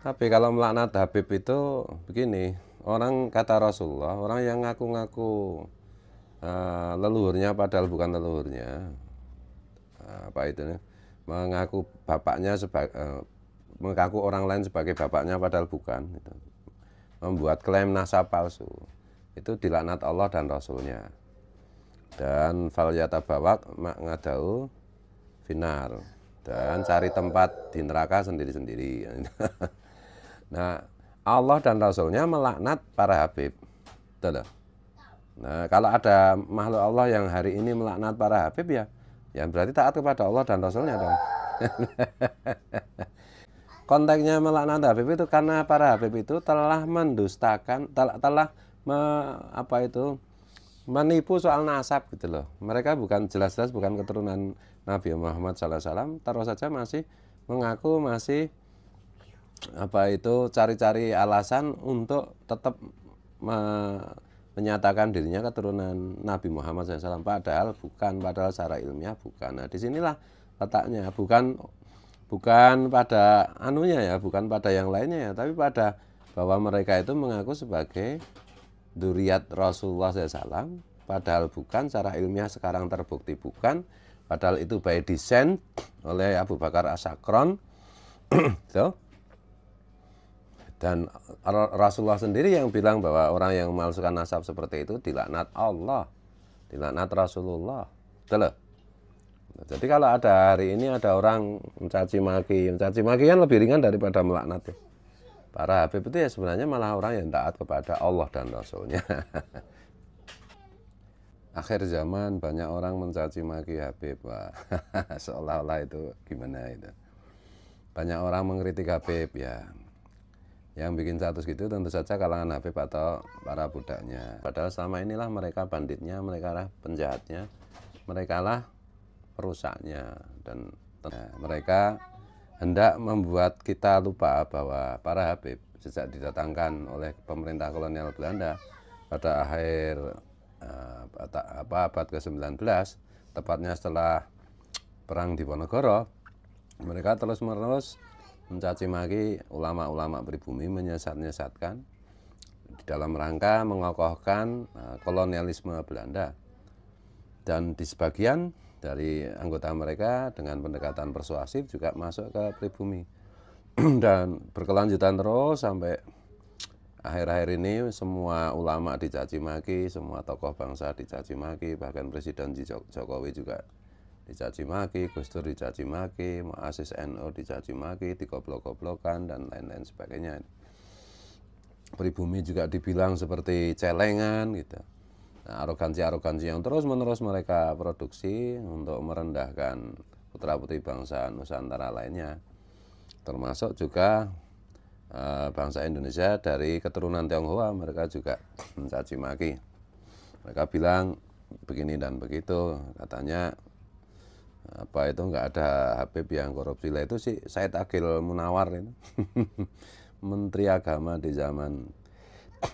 Tapi kalau melaknat Habib itu begini, orang kata Rasulullah, orang yang ngaku-ngaku leluhurnya padahal bukan leluhurnya, apa itu? Mengaku bapaknya mengaku orang lain sebagai bapaknya padahal bukan, gitu. Membuat klaim nasab palsu, itu dilaknat Allah dan Rasulnya. Dan fal yatabawak ngadau finar, dan cari tempat di neraka sendiri-sendiri. Nah, Allah dan Rasulnya melaknat para Habib. Betul. Nah, kalau ada makhluk Allah yang hari ini melaknat para Habib ya berarti taat kepada Allah dan Rasulnya dong. Konteksnya melaknat Habib itu karena para Habib itu telah mendustakan, menipu soal nasab gitu loh. Mereka bukan jelas-jelas bukan keturunan Nabi Muhammad SAW, terus saja masih mengaku cari-cari alasan untuk tetap menyatakan dirinya keturunan Nabi Muhammad SAW, padahal secara ilmiah bukan. Nah, disinilah letaknya, bukan pada bukan pada yang lainnya ya, tapi pada bahwa mereka itu mengaku sebagai dzurriyyat Rasulullah SAW, padahal bukan, secara ilmiah sekarang terbukti bukan, padahal itu by design oleh Abu Bakar As-Sakron. So, dan Rasulullah sendiri yang bilang bahwa orang yang memalsukan nasab seperti itu dilaknat Allah, dilaknat Rasulullah. Betul. Jadi kalau ada hari ini ada orang mencaci maki kan lebih ringan daripada melaknat ya. Para Habib itu ya sebenarnya malah orang yang taat kepada Allah dan Rasulnya. Akhir zaman banyak orang mencaci maki Habib. Wah, seolah-olah itu gimana itu. Banyak orang mengkritik Habib ya. Yang bikin status gitu tentu saja kalangan Habib atau para budaknya. Padahal selama inilah mereka banditnya, mereka lah penjahatnya, mereka lah perusaknya. Dan mereka hendak membuat kita lupa bahwa para Habib sejak didatangkan oleh pemerintah kolonial Belanda pada akhir abad ke-19, tepatnya setelah Perang Diponegoro, mereka terus-menerus mencaci maki ulama-ulama pribumi, menyesatkan di dalam rangka mengokohkan kolonialisme Belanda. Dan di sebagian dari anggota mereka dengan pendekatan persuasif juga masuk ke pribumi. Dan berkelanjutan terus sampai akhir-akhir ini semua ulama dicaci maki, semua tokoh bangsa dicaci maki, bahkan Presiden Jokowi juga dicaci maki, Gus Dur dicaci maki, Mu'assis NU dicaci maki, digoblok-goblokan dan lain-lain sebagainya. Pribumi juga dibilang seperti celengan gitu. Nah, arogansi yang terus-menerus mereka produksi untuk merendahkan putra-putri bangsa Nusantara lainnya, termasuk juga bangsa Indonesia dari keturunan Tionghoa. Mereka juga mencaci maki. Mereka bilang begini dan begitu, katanya nggak ada Habib yang korupsi. Lah itu sih Said Agil Munawar itu Menteri Agama di zaman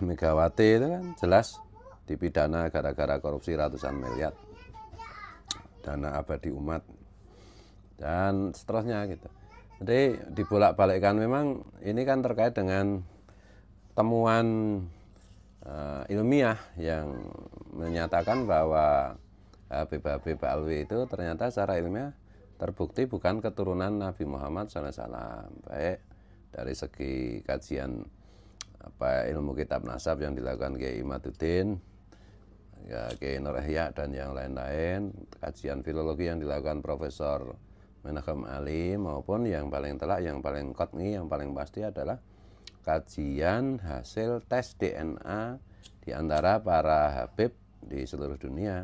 Megawati itu kan jelas dipidana gara-gara korupsi ratusan miliar dana abadi umat dan seterusnya gitu. Jadi dibolak-balikkan. Memang ini kan terkait dengan temuan ilmiah yang menyatakan bahwa Habib Alwi itu ternyata secara ilmiah terbukti bukan keturunan Nabi Muhammad SAW, baik dari segi kajian ilmu kitab nasab yang dilakukan Kiai Imaduddin, Kiai Nur Ihya dan yang lain-lain, kajian filologi yang dilakukan Profesor Menachem Ali, maupun yang paling telak, yang paling qat'i, yang paling pasti adalah kajian hasil tes DNA di antara para Habib di seluruh dunia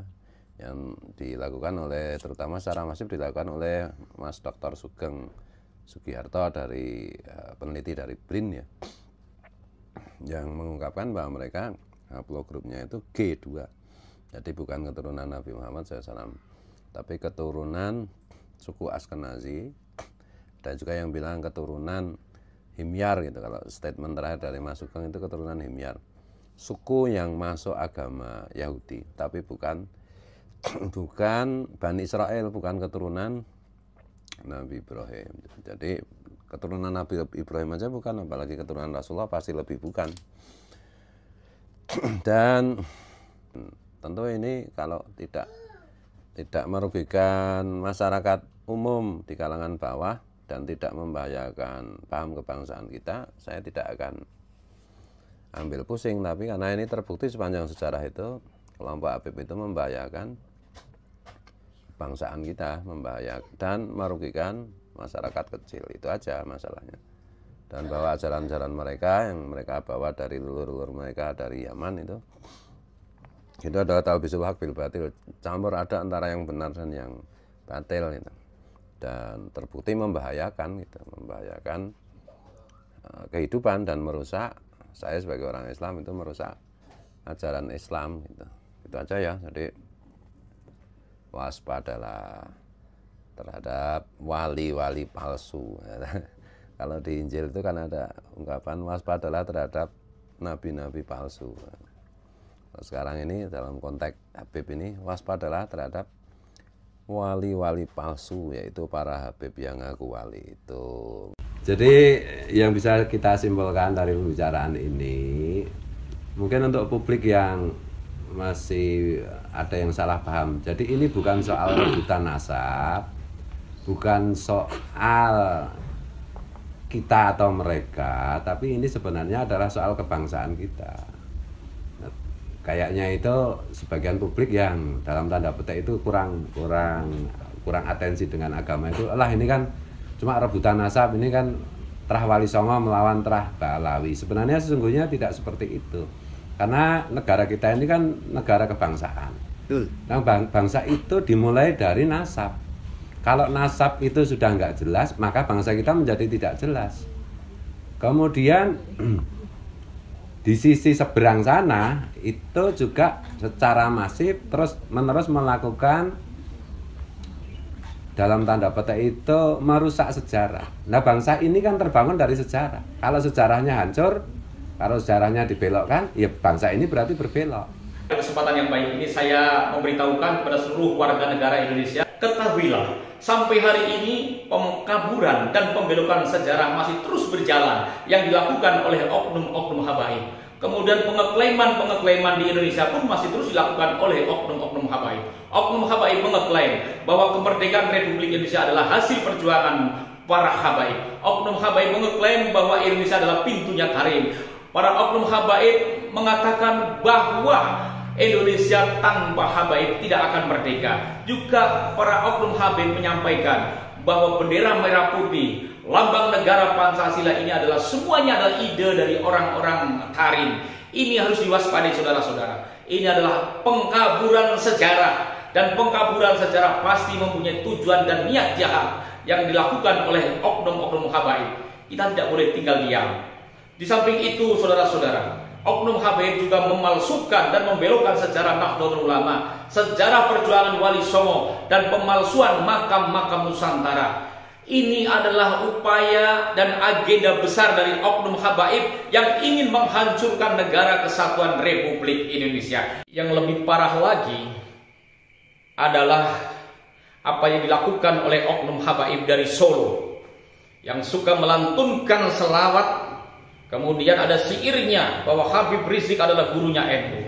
yang dilakukan oleh, terutama secara masif dilakukan oleh Mas Dr. Sugeng Sugiharto dari peneliti dari BRIN ya, yang mengungkapkan bahwa mereka haplogrupnya itu G2, jadi bukan keturunan Nabi Muhammad SAW, tapi keturunan suku Askenazi, dan juga yang bilang keturunan Himyar gitu. Kalau statement terakhir dari Mas Sugeng itu keturunan Himyar, suku yang masuk agama Yahudi, tapi bukan Bani Israel, bukan keturunan Nabi Ibrahim. Jadi keturunan Nabi Ibrahim aja bukan, apalagi keturunan Rasulullah pasti lebih bukan. Dan tentu ini kalau tidak merugikan masyarakat umum di kalangan bawah dan tidak membahayakan paham kebangsaan kita, saya tidak akan ambil pusing. Tapi karena ini terbukti sepanjang sejarah itu kelompok Habib itu membahayakan bangsaan kita, membahayakan dan merugikan masyarakat kecil, itu aja masalahnya. Dan bahwa ajaran-ajaran mereka yang mereka bawa dari leluhur mereka dari Yaman itu adalah talbisul haq bil batil, campur ada antara yang benar dan yang batil gitu. Dan terbukti membahayakan gitu, membahayakan kehidupan dan merusak, saya sebagai orang Islam itu merusak ajaran Islam gitu. Itu aja ya. Jadi waspadalah terhadap wali-wali palsu. Kalau di Injil itu kan ada ungkapan waspadalah terhadap nabi-nabi palsu. Sekarang ini dalam konteks Habib ini waspadalah terhadap wali-wali palsu, yaitu para Habib yang ngaku wali itu. Jadi yang bisa kita simpulkan dari pembicaraan ini, mungkin untuk publik yang masih ada yang salah paham. Jadi ini bukan soal rebutan nasab, bukan soal kita atau mereka, tapi ini sebenarnya adalah soal kebangsaan kita. Nah, kayaknya itu sebagian publik yang dalam tanda petik itu kurang atensi dengan agama itu. Lah ini kan cuma rebutan nasab, ini kan Trah Wali Songo melawan Trah Balawi. Sebenarnya sesungguhnya tidak seperti itu. Karena negara kita ini kan negara kebangsaan. Nah, bangsa itu dimulai dari nasab. Kalau nasab itu sudah nggak jelas, maka bangsa kita menjadi tidak jelas. Kemudian di sisi seberang sana itu juga secara masif terus-menerus melakukan dalam tanda petik itu merusak sejarah. Nah, bangsa ini kan terbangun dari sejarah. Kalau sejarahnya hancur, kalau sejarahnya dibelokkan, ya bangsa ini berarti berbelok. Kesempatan yang baik ini saya memberitahukan kepada seluruh warga negara Indonesia, ketahuilah sampai hari ini pengkaburan dan pembelokan sejarah masih terus berjalan yang dilakukan oleh oknum-oknum habaib. Kemudian pengeklaiman di Indonesia pun masih terus dilakukan oleh oknum-oknum habaib. Oknum habaib mengeklaim bahwa kemerdekaan Republik Indonesia adalah hasil perjuangan para habaib. Oknum habaib mengeklaim bahwa Indonesia adalah pintunya karim. Para oknum habaib mengatakan bahwa Indonesia tanpa habaib tidak akan merdeka. Juga para oknum habaib menyampaikan bahwa bendera merah putih, lambang negara Pancasila ini adalah semuanya adalah ide dari orang-orang karim. Ini harus diwaspadai saudara-saudara. Ini adalah pengkaburan sejarah, dan pengkaburan sejarah pasti mempunyai tujuan dan niat jahat yang dilakukan oleh oknum-oknum habaib. Kita tidak boleh tinggal diam. Di samping itu, saudara-saudara, oknum habaib juga memalsukan dan membelokkan sejarah Nahdlatul Ulama, sejarah perjuangan Wali Songo, dan pemalsuan makam-makam Nusantara. Ini adalah upaya dan agenda besar dari oknum habaib yang ingin menghancurkan negara kesatuan Republik Indonesia. Yang lebih parah lagi adalah apa yang dilakukan oleh oknum habaib dari Solo yang suka melantunkan selawat. Kemudian ada syairnya bahwa Habib Rizik adalah gurunya NU.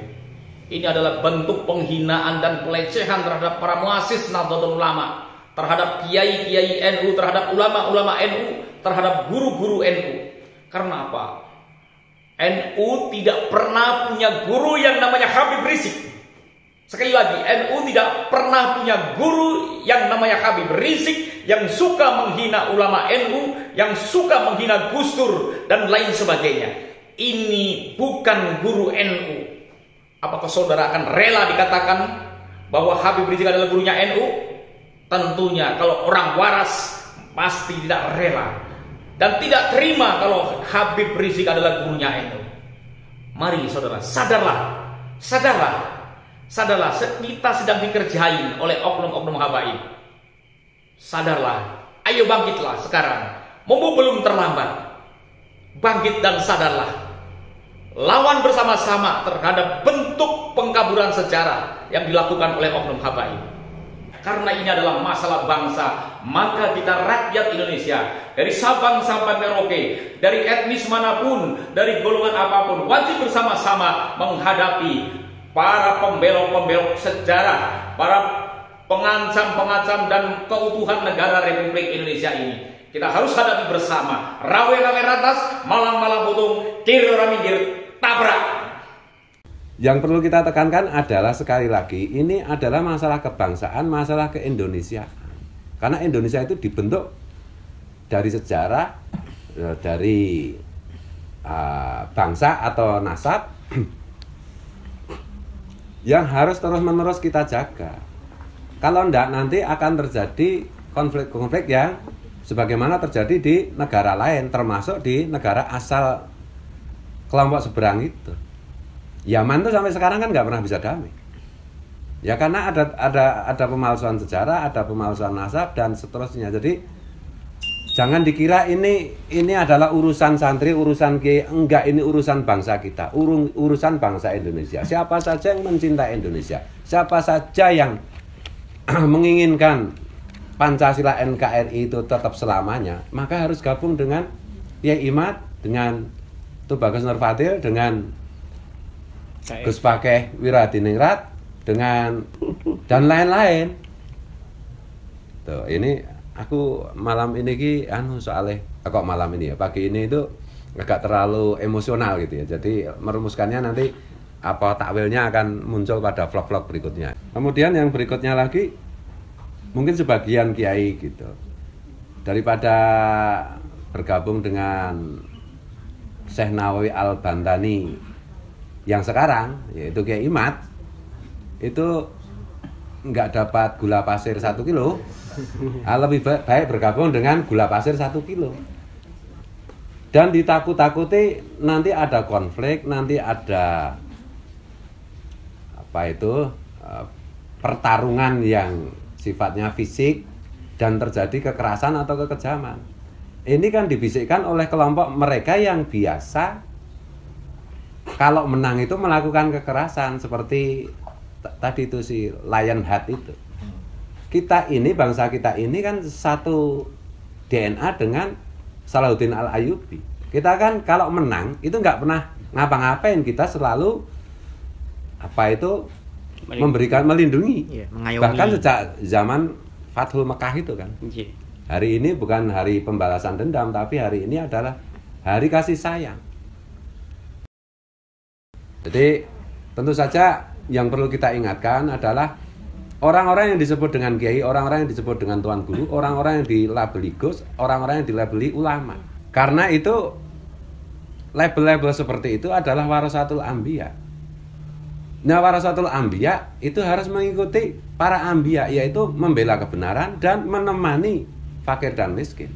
Ini adalah bentuk penghinaan dan pelecehan terhadap para muassis Nahdlatul Ulama, terhadap kiai-kiai NU, terhadap ulama-ulama NU, terhadap guru-guru NU. Karena apa? NU tidak pernah punya guru yang namanya Habib Rizik. Sekali lagi, NU tidak pernah punya guru yang namanya Habib Rizik yang suka menghina ulama NU, yang suka menghina Gus Dur dan lain sebagainya. Ini bukan guru NU. Apakah saudara akan rela dikatakan bahwa Habib Rizik adalah gurunya NU? Tentunya kalau orang waras pasti tidak rela dan tidak terima kalau Habib Rizik adalah gurunya NU. Mari saudara, sadarlah, kita sedang dikerjain oleh oknum-oknum habaib. Sadarlah, ayo bangkitlah sekarang, mumpung belum terlambat. Bangkit dan sadarlah. Lawan bersama-sama terhadap bentuk pengkaburan sejarah yang dilakukan oleh oknum habaib. Karena ini adalah masalah bangsa, maka kita rakyat Indonesia, dari Sabang sampai Merauke, dari etnis manapun, dari golongan apapun, wajib bersama-sama menghadapi para pembelok-pembelok sejarah, para pengancam-pengancam dan keutuhan negara Republik Indonesia ini. Kita harus hadapi bersama. Rawe-rawe ratas, malang-malang putung, kiri orang minggir, tabrak. Yang perlu kita tekankan adalah sekali lagi, ini adalah masalah kebangsaan, masalah keindonesiaan. Karena Indonesia itu dibentuk dari sejarah, dari bangsa atau nasab yang harus terus-menerus kita jaga. Kalau enggak, nanti akan terjadi konflik-konflik yang sebagaimana terjadi di negara lain, termasuk di negara asal kelompok seberang itu. Yaman tuh sampai sekarang kan nggak pernah bisa damai. Ya karena ada pemalsuan sejarah, ada pemalsuan nasab dan seterusnya. Jadi jangan dikira ini adalah urusan santri, urusan kiai. Enggak, ini urusan bangsa kita, urusan bangsa Indonesia. Siapa saja yang mencintai Indonesia, siapa saja yang menginginkan Pancasila NKRI itu tetap selamanya, maka harus gabung dengan Kiai Imad, dengan Tubagus Nurfatil, dengan Gus Pakeh Wiradiningrat, dengan dan lain-lain. Tuh, ini aku malam ini kok malam ini ya, pagi ini itu agak terlalu emosional gitu ya. Jadi merumuskannya nanti apa takwilnya akan muncul pada vlog-vlog berikutnya. Kemudian yang berikutnya lagi, mungkin sebagian kiai gitu, daripada bergabung dengan Syekh Nawawi Al-Bantani yang sekarang, yaitu Kiai Imad, itu nggak dapat gula pasir 1 kilo, lebih baik bergabung dengan gula pasir 1 kilo. Dan ditakut-takuti nanti ada konflik, nanti ada pertarungan yang sifatnya fisik dan terjadi kekerasan atau kekejaman. Ini kan dibisikkan oleh kelompok mereka yang biasa kalau menang itu melakukan kekerasan seperti tadi itu si Lionheart itu. Kita ini, bangsa kita ini kan satu DNA dengan Salahuddin Al-Ayyubi. Kita kan kalau menang itu nggak pernah ngapa-ngapain, kita selalu memberikan, melindungi. Bahkan sejak zaman Fathul Mekah itu kan. Hari ini bukan hari pembalasan dendam, tapi hari ini adalah hari kasih sayang. Jadi tentu saja yang perlu kita ingatkan adalah orang-orang yang disebut dengan kiai, orang-orang yang disebut dengan tuan guru, orang-orang yang dilabeli Gus, orang-orang yang dilabeli ulama. Karena itu label-label seperti itu adalah warasatul anbiya. Nah, warasatul anbiya itu harus mengikuti para anbiya, yaitu membela kebenaran dan menemani fakir dan miskin.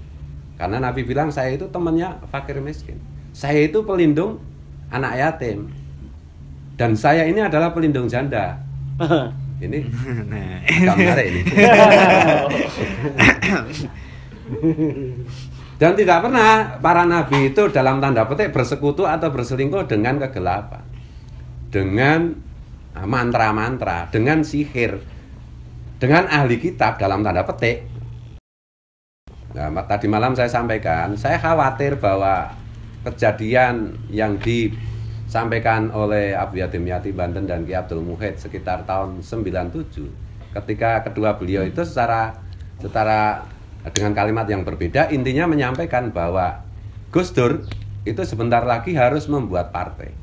Karena Nabi bilang, saya itu temannya fakir miskin. Saya itu pelindung anak yatim. Dan saya ini adalah pelindung janda. Ini agak menarik ini. Dan tidak pernah para nabi itu dalam tanda petik bersekutu atau berselingkuh dengan kegelapan, dengan mantra-mantra, dengan sihir, dengan ahli kitab dalam tanda petik. Nah, tadi malam saya sampaikan, saya khawatir bahwa kejadian yang disampaikan oleh Abu Yatim Yati Banten dan Ki Abdul Muhid sekitar tahun 97, ketika kedua beliau itu secara dengan kalimat yang berbeda, intinya menyampaikan bahwa Gus Dur itu sebentar lagi harus membuat partai.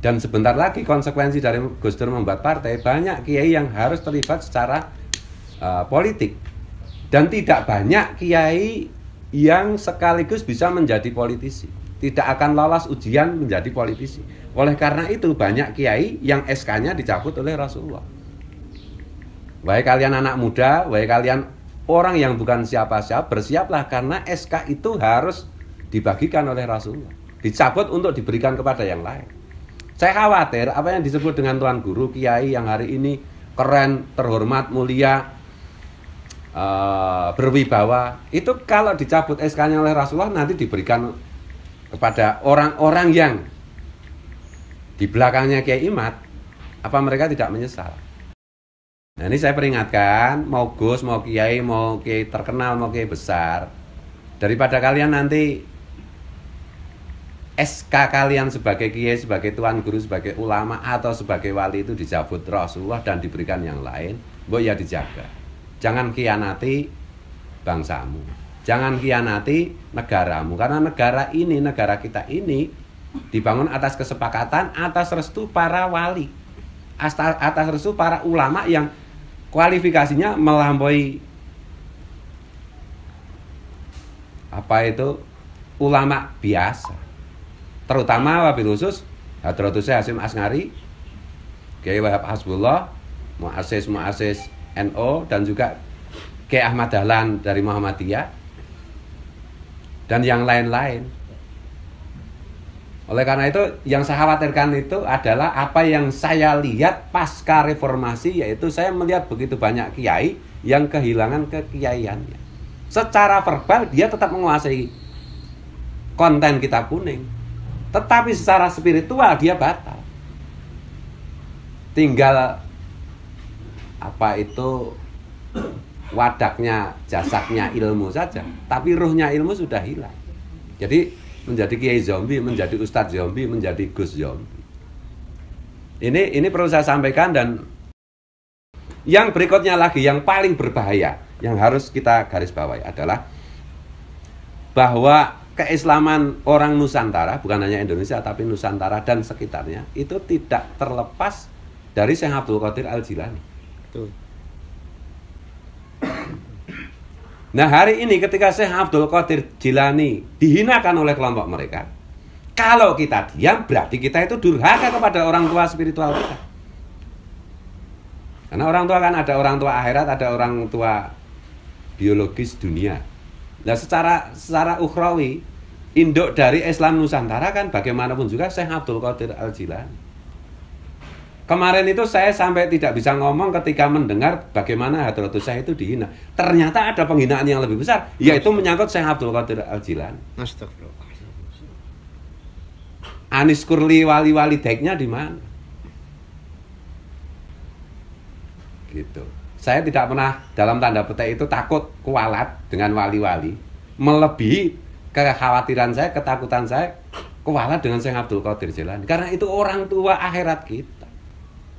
Dan sebentar lagi konsekuensi dari Gus Dur membuat partai, banyak kiai yang harus terlibat secara politik. Dan tidak banyak kiai yang sekaligus bisa menjadi politisi. Tidak akan lolos ujian menjadi politisi. Oleh karena itu banyak kiai yang SK-nya dicabut oleh Rasulullah. Wahai kalian anak muda, wahai kalian orang yang bukan siapa-siapa, bersiaplah karena SK itu harus dibagikan oleh Rasulullah. Dicabut untuk diberikan kepada yang lain. Saya khawatir apa yang disebut dengan tuan guru, kiai yang hari ini keren, terhormat, mulia, berwibawa, itu kalau dicabut SK-nya oleh Rasulullah nanti diberikan kepada orang-orang yang di belakangnya Kiai Imad, apa mereka tidak menyesal? Nah ini saya peringatkan, mau Gus, mau Kiai, mau Kiai terkenal, mau Kiai besar, daripada kalian nanti SK kalian sebagai Kiai, sebagai tuan guru, sebagai ulama atau sebagai wali itu dicabut Rasulullah dan diberikan yang lain, boh ya dijaga. Jangan khianati bangsamu, jangan khianati negaramu, karena negara ini, negara kita ini dibangun atas kesepakatan, atas restu para wali, atas restu para ulama yang kualifikasinya melampaui apa itu ulama biasa, terutama wabil khusus Hadratus Syekh Hasyim Asngari, Kiai Wahab Hasbullah, muassis NO, dan juga Kiai Ahmad Dahlan dari Muhammadiyah dan yang lain-lain. Oleh karena itu yang saya khawatirkan itu adalah apa yang saya lihat pasca reformasi, yaitu saya melihat begitu banyak kiai yang kehilangan kekiaiannya. Secara verbal dia tetap menguasai konten Kitab Kuning, tetapi secara spiritual dia batal. Tinggal apa itu wadaknya, jasadnya ilmu saja, tapi ruhnya ilmu sudah hilang. Jadi menjadi kiai zombie, menjadi ustadz zombie, menjadi gus zombie. Ini perlu saya sampaikan. Dan yang berikutnya lagi, yang paling berbahaya, yang harus kita garis bawahi adalah bahwa keislaman orang Nusantara, bukan hanya Indonesia tapi Nusantara dan sekitarnya, itu tidak terlepas dari Syekh Abdul Qadir Al-Jilani. Nah hari ini ketika Syekh Abdul Qadir Jilani dihinakan oleh kelompok mereka, kalau kita diam berarti kita itu durhaka kepada orang tua spiritual kita. Karena orang tua kan ada orang tua akhirat, ada orang tua biologis dunia. Nah secara ukhrawi, induk dari Islam Nusantara kan bagaimanapun juga Syekh Abdul Qadir Al-Jilani. Kemarin itu saya sampai tidak bisa ngomong ketika mendengar bagaimana Hadratus Syekh itu dihina. Ternyata ada penghinaan yang lebih besar, yaitu menyangkut Syekh Abdul Qadir Al-Jilani. Anis Kurli wali-wali daiknya di mana? Gitu. Saya tidak pernah dalam tanda petik itu takut kualat dengan wali-wali, melebihi kekhawatiran saya, ketakutan saya kualat dengan Syekh Abdul Qadir Jilani. Karena itu orang tua akhirat kita.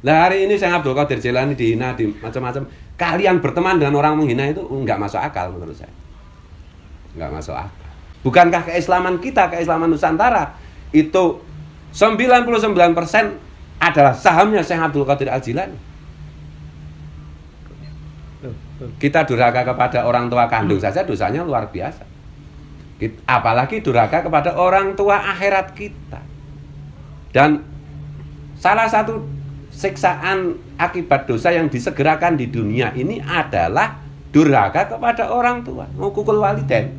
Nah hari ini Syekh Abdul Qadir Jilani dihina di macam-macam. Kalian berteman dengan orang menghina itu enggak masuk akal menurut saya. Enggak masuk akal. Bukankah keislaman kita, keislaman Nusantara itu 99% adalah sahamnya Syekh Abdul Qadir Al-Jilani. Kita durhaka kepada orang tua kandung saja dosanya luar biasa. Apalagi durhaka kepada orang tua akhirat kita. Dan salah satu siksaan akibat dosa yang disegerakan di dunia ini adalah durhaka kepada orang tua, hukukul walidain.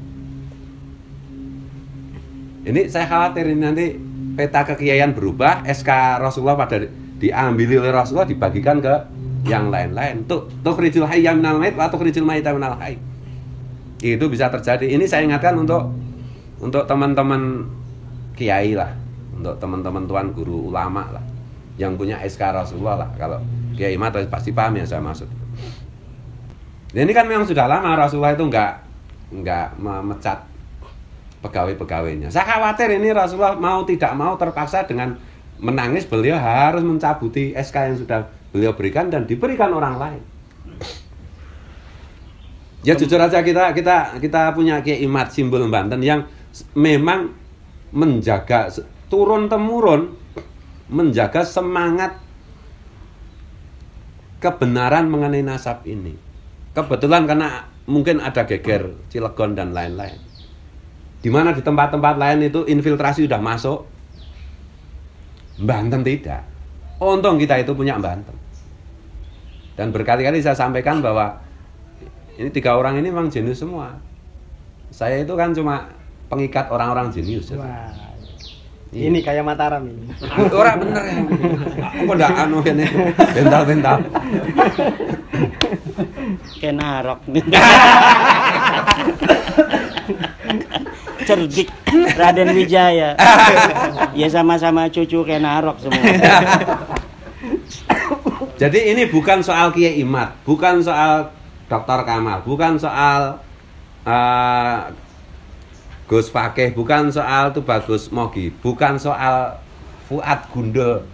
Ini saya khawatir ini nanti peta kekiaian berubah, SK Rasulullah pada diambil oleh Rasulullah dibagikan ke yang lain-lain. Tukhrijul hayya minal mayit wa tukhrijul mayyita minal hayy. Itu bisa terjadi. Ini saya ingatkan untuk teman-teman kiai lah, untuk teman-teman tuan guru ulama lah, yang punya SK Rasulullah lah. Kalau Kiai Imad pasti paham yang saya maksud. Ini kan memang sudah lama Rasulullah itu enggak memecat pegawai-pegawainya. Saya khawatir ini Rasulullah mau tidak mau terpaksa dengan menangis beliau harus mencabuti SK yang sudah beliau berikan dan diberikan orang lain. Ya jujur aja kita punya Kiai Imad simbol Banten yang memang menjaga turun temurun, menjaga semangat kebenaran mengenai nasab ini. Kebetulan karena mungkin ada geger Cilegon dan lain-lain, di mana di tempat-tempat lain itu infiltrasi sudah masuk, Banten tidak. Untung kita itu punya Banten. Dan berkali-kali saya sampaikan bahwa ini 3 orang ini memang jenius semua. Saya itu kan cuma pengikat orang-orang jenius. Wah. Ini kayak Mataram ini. Orang bener ya. Aku ndak anu ini bental-bental. Kayak narok. Cerdik Raden Wijaya. Ya sama-sama cucu kayak narok semua. Jadi ini bukan soal Kiai Imad, bukan soal Dr. Kamal, bukan soal Gus Fakih, bukan soal Tubagus Mogi, bukan soal Fuad Gundul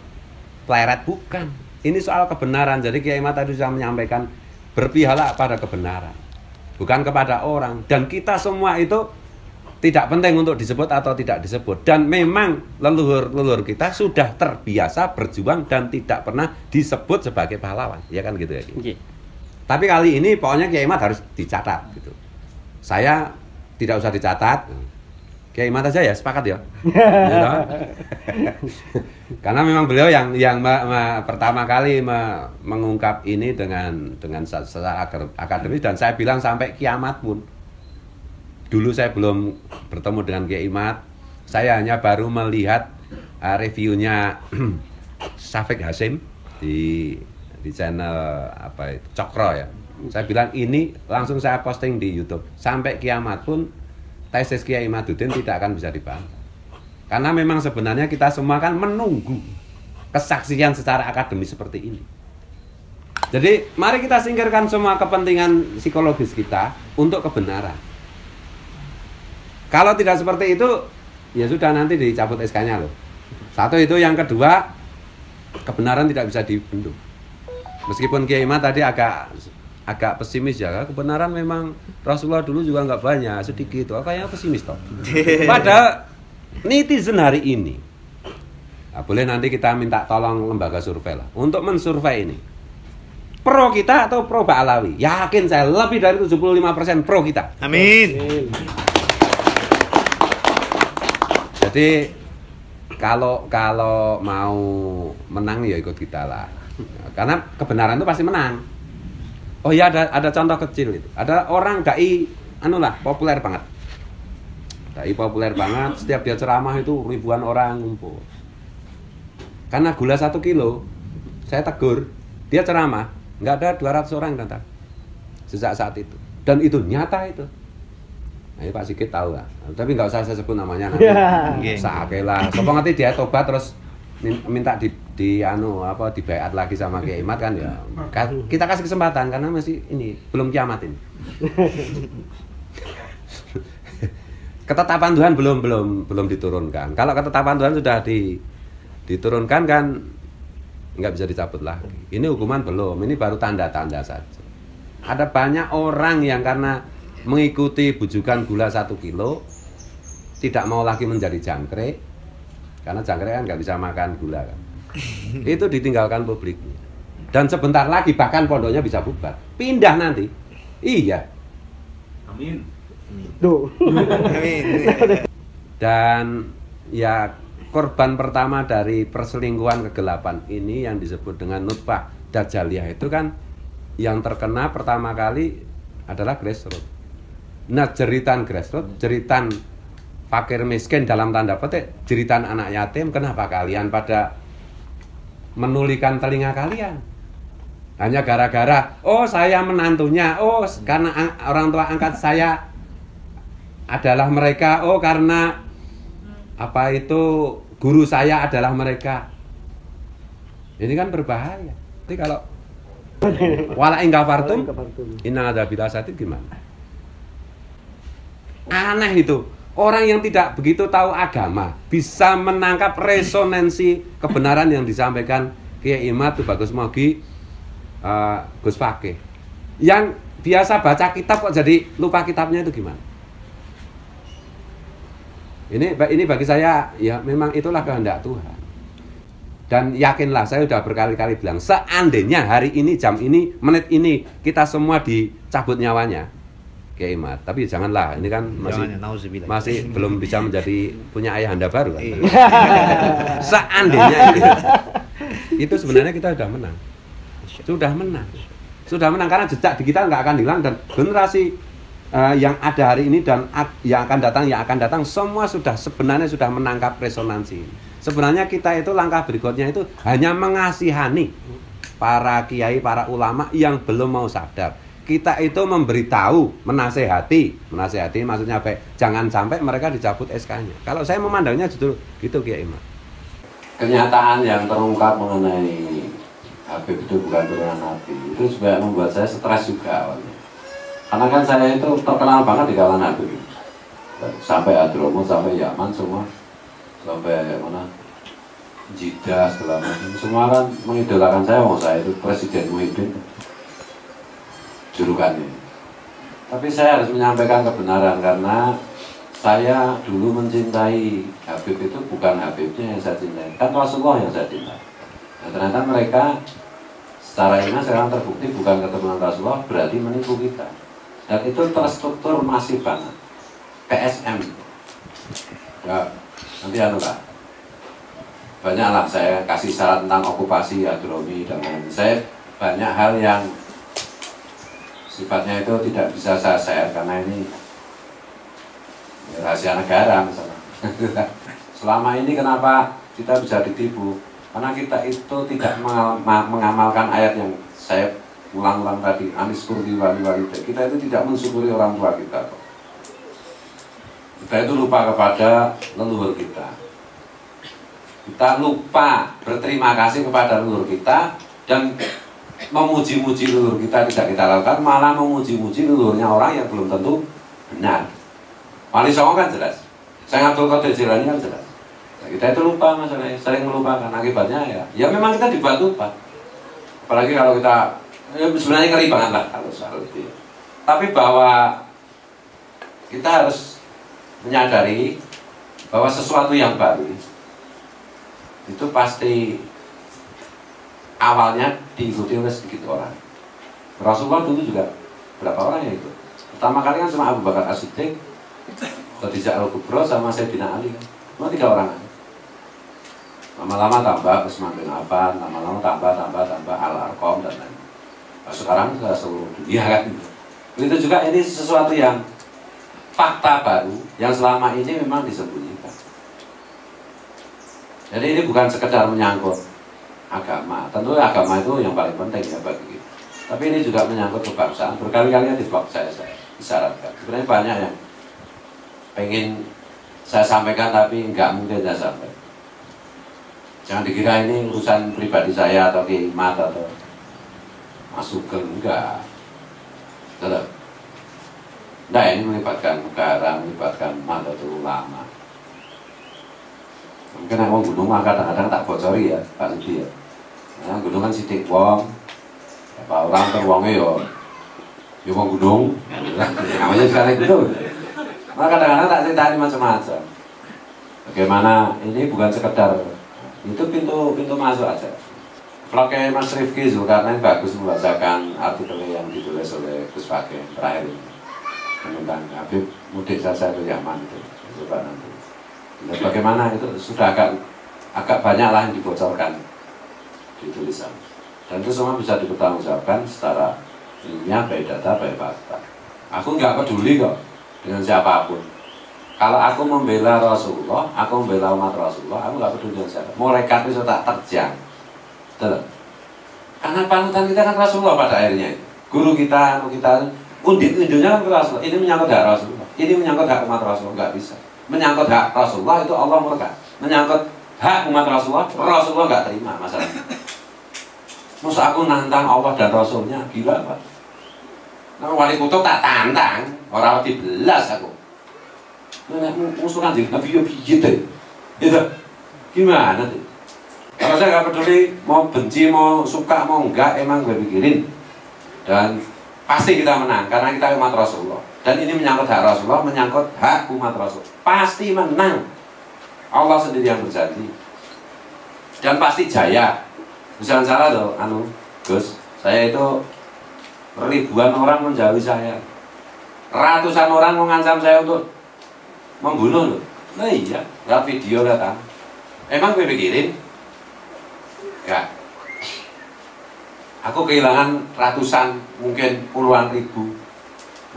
Pleret, bukan. Ini soal kebenaran. Jadi Kiai Imad tadi sudah menyampaikan berpihaklah pada kebenaran, bukan kepada orang. Dan kita semua itu tidak penting untuk disebut atau tidak disebut. Dan memang leluhur-leluhur kita sudah terbiasa berjuang dan tidak pernah disebut sebagai pahlawan. Ya kan gitu ya. Okay. Tapi kali ini pokoknya Kiai Imad harus dicatat gitu. Saya tidak usah dicatat. Kiai Imad aja ya, sepakat ya. Gitu. Karena memang beliau yang pertama kali mengungkap ini dengan secara akademis, dan saya bilang sampai kiamat pun. Dulu saya belum bertemu dengan Kiai Imad. Saya hanya baru melihat reviewnya Syafiq Hasim di channel apa itu Cokro ya. Saya bilang ini langsung saya posting di YouTube. Sampai kiamat pun tesis Kiai Imaduddin tidak akan bisa dibantah. Karena memang sebenarnya kita semua kan menunggu kesaksian secara akademis seperti ini. Jadi mari kita singkirkan semua kepentingan psikologis kita untuk kebenaran. Kalau tidak seperti itu, ya sudah nanti dicabut SK-nya loh. Satu itu, yang kedua, kebenaran tidak bisa dibendung. Meskipun Kiai Imad tadi agak pesimis ya, kebenaran memang Rasulullah dulu juga nggak banyak, sedikit. Kayaknya pesimis toh. Padahal netizen hari ini, nah, boleh nanti kita minta tolong lembaga survei lah untuk mensurvei ini. Pro kita atau pro Ba'alawi? Yakin saya lebih dari 75% pro kita. Amin. Jadi kalau mau menang ya ikut kita lah. Karena kebenaran itu pasti menang. Oh ya, ada contoh kecil itu. Ada orang dai populer banget. Dai populer banget, setiap dia ceramah itu ribuan orang ngumpul. Karena gula 1 kilo, saya tegur, dia ceramah, nggak ada 200 orang datang. Sejak saat itu. Dan itu nyata itu. Nah, Pak Sigit tahu lah, tapi nggak usah saya sebut namanya nanti. Sakelah, sopo ngerti dia tobat terus minta dibayat lagi sama Kiai Imad kan ya. Kita kasih kesempatan karena masih ini belum kiamat ini. Ketetapan Tuhan belum diturunkan. Kalau ketetapan Tuhan sudah diturunkan kan nggak bisa dicabut lagi. Ini hukuman belum, ini baru tanda-tanda saja. Ada banyak orang yang karena mengikuti bujukan gula 1 kilo tidak mau lagi menjadi jangkrik, karena jangkrik kan nggak bisa makan gula kan. Itu ditinggalkan publiknya, dan sebentar lagi bahkan pondoknya bisa bubar, pindah nanti. Iya, Amin. Amin. Dan ya, korban pertama dari perselingkuhan kegelapan ini yang disebut dengan nutfah Dajjaliyah itu kan yang terkena pertama kali adalah grassroots. Nah, jeritan grassroots, jeritan fakir miskin dalam tanda petik, jeritan anak yatim, kenapa kalian pada menulikan telinga kalian? Hanya gara-gara, oh saya menantunya, oh karena orang tua angkat saya adalah mereka, oh karena apa itu guru saya adalah mereka. Ini kan berbahaya. Jadi kalau wala in kafartum inna adzabila sadid gimana? Aneh itu. Orang yang tidak begitu tahu agama bisa menangkap resonansi kebenaran yang disampaikan Kiai Imad, Tubagus Mogi, Gus Fakih. Yang biasa baca kitab kok jadi lupa kitabnya itu gimana? Ini bagi saya ya memang itulah kehendak Tuhan. Dan yakinlah, saya sudah berkali-kali bilang, seandainya hari ini, jam ini, menit ini kita semua dicabut nyawanya, Kiai Mat. Tapi janganlah, ini kan masih belum bisa menjadi punya ayahanda baru kan. Seandainya itu sebenarnya kita sudah menang karena jejak digital nggak akan hilang, dan generasi yang ada hari ini dan yang akan datang semua sebenarnya sudah menangkap resonansi. Sebenarnya kita itu langkah berikutnya itu hanya mengasihani para kiai, para ulama yang belum mau sadar. Kita itu memberitahu, menasehati maksudnya baik, jangan sampai mereka dicabut SK-nya. Kalau saya memandangnya justru gitu Kiai Imam. Kenyataan yang terungkap mengenai Habib itu bukan turunan Nabi, itu juga membuat saya stres juga awalnya. Karena kan saya itu terkenal banget di kalangan Habib, sampai Hadramut, sampai Yaman semua, sampai mana Jeddah segala macam, semua kan mengidolakan saya. Saya itu Presiden Muhyiddin julukannya. Tapi saya harus menyampaikan kebenaran, karena saya dulu mencintai Habib itu bukan Habibnya yang saya cintai, kan Rasulullah yang saya cintai. Nah, ternyata mereka secara iman sekarang terbukti bukan keturunan Rasulullah, berarti menipu kita. Dan itu terstruktur masif banget. PSM. Ya, nanti lah. Banyaklah saya kasih syarat tentang okupasi Hadromi dan lain-lain. Saya banyak hal yang sifatnya itu tidak bisa saya share karena ini rahasia negara misalnya. Selama ini kenapa kita bisa ditipu? Karena kita itu tidak mengamalkan ayat yang saya ulang-ulang tadi, anis kurdi wali-wali. Kita itu tidak mensyukuri orang tua kita. Kita itu lupa kepada leluhur kita. Kita lupa berterima kasih kepada leluhur kita, dan memuji-muji leluhur kita tidak kita lakukan, malah memuji-muji leluhurnya orang yang belum tentu benar. Wali Songo kan jelas, Syekh Abdul Qadir Jilani kan jelas. Nah, kita itu lupa masalahnya, sering melupakan. Akibatnya ya memang kita dibuat lupa. Apalagi kalau kita sebenarnya ngeri banget lah kalau soal itu. Tapi bahwa kita harus menyadari bahwa sesuatu yang baru itu pasti awalnya diikuti oleh sedikit orang. Rasulullah dulu juga berapa orang yang ikut? Pertama kali kan cuma Abu Bakar As-Siddiq, Khadijah Al-Kubra, sama Sayyidina Ali kan. Cuma 3 orang. Lama-lama tambah Utsman bin Affan, lama-lama tambah Al-Arqam dan lain. Nah, sekarang sudah seluruh dunia kan. Begitu juga ini sesuatu yang fakta baru yang selama ini memang disembunyikan. Jadi ini bukan sekedar menyangkut agama, tentu agama itu yang paling penting ya bagi kita. Tapi ini juga menyangkut kebangsaan. Berkali-kali di vlog saya isyaratkan. Sebenarnya banyak yang pengen saya sampaikan tapi nggak mungkin saya sampaikan. Jangan dikira ini urusan pribadi saya atau Kiai Mat atau Mas Sugeng, enggak. Tetap. Nah, ini melibatkan negara, melibatkan umat atau ulama. Mungkin yang gunung mah kadang-kadang tak bocori ya Pak Sudi ya. Nah, gunung kan sidik wong, apa orang terwongnya yo wong gunung, namanya sekarang gitu. Maka kadang-kadang tak ceritani macam-macam. Bagaimana ini bukan sekedar itu pintu masuk aja. Vlognya Mas Rifki Zulkarnain bagus membacakan artikel yang ditulis oleh Gus Fakih terakhir ini tentang Habib mudik saja ke Yaman itu. Coba nanti. Dan bagaimana itu sudah agak banyak lah yang dibocorkan di tulisan, dan itu semua bisa dipertanggungjawabkan secara ilmiah, baik data, baik fakta. Aku nggak peduli kok dengan siapapun. Kalau aku membela Rasulullah, aku membela umat Rasulullah, aku nggak peduli dengan siapa. Malaikat itu tak terjang, betul? Karena panutan kita kan Rasulullah pada akhirnya. Guru kita, undit-unditnya kan ke Rasulullah. Ini menyangkut hak Rasulullah, ini menyangkut hak umat Rasulullah, nggak bisa. Menyangkut hak Rasulullah itu Allah murka. Menyangkut hak umat Rasulullah nggak terima masalahnya. Masa aku nantang Allah dan Rasulnya, gila Pak. Nah, wali kutub tak tantang, orang dibelas aku. Nah, musuh kan jadi Nabi gitu. Itu gimana tuh? Kalau saya nggak peduli, mau benci, mau suka, mau enggak, emang gue pikirin. Dan pasti kita menang, karena kita umat Rasulullah. Dan ini menyangkut hak Rasulullah, menyangkut hak umat Rasul. Pasti menang. Allah sendiri yang berjanji. Dan pasti jaya. Jangan salah loh, Gus. Saya itu ribuan orang menjauhi saya. Ratusan orang mengancam saya untuk membunuh loh. Nah iya, lihat video lihat kan. Emang gue pikirin? Enggak. Aku kehilangan ratusan, mungkin puluhan ribu,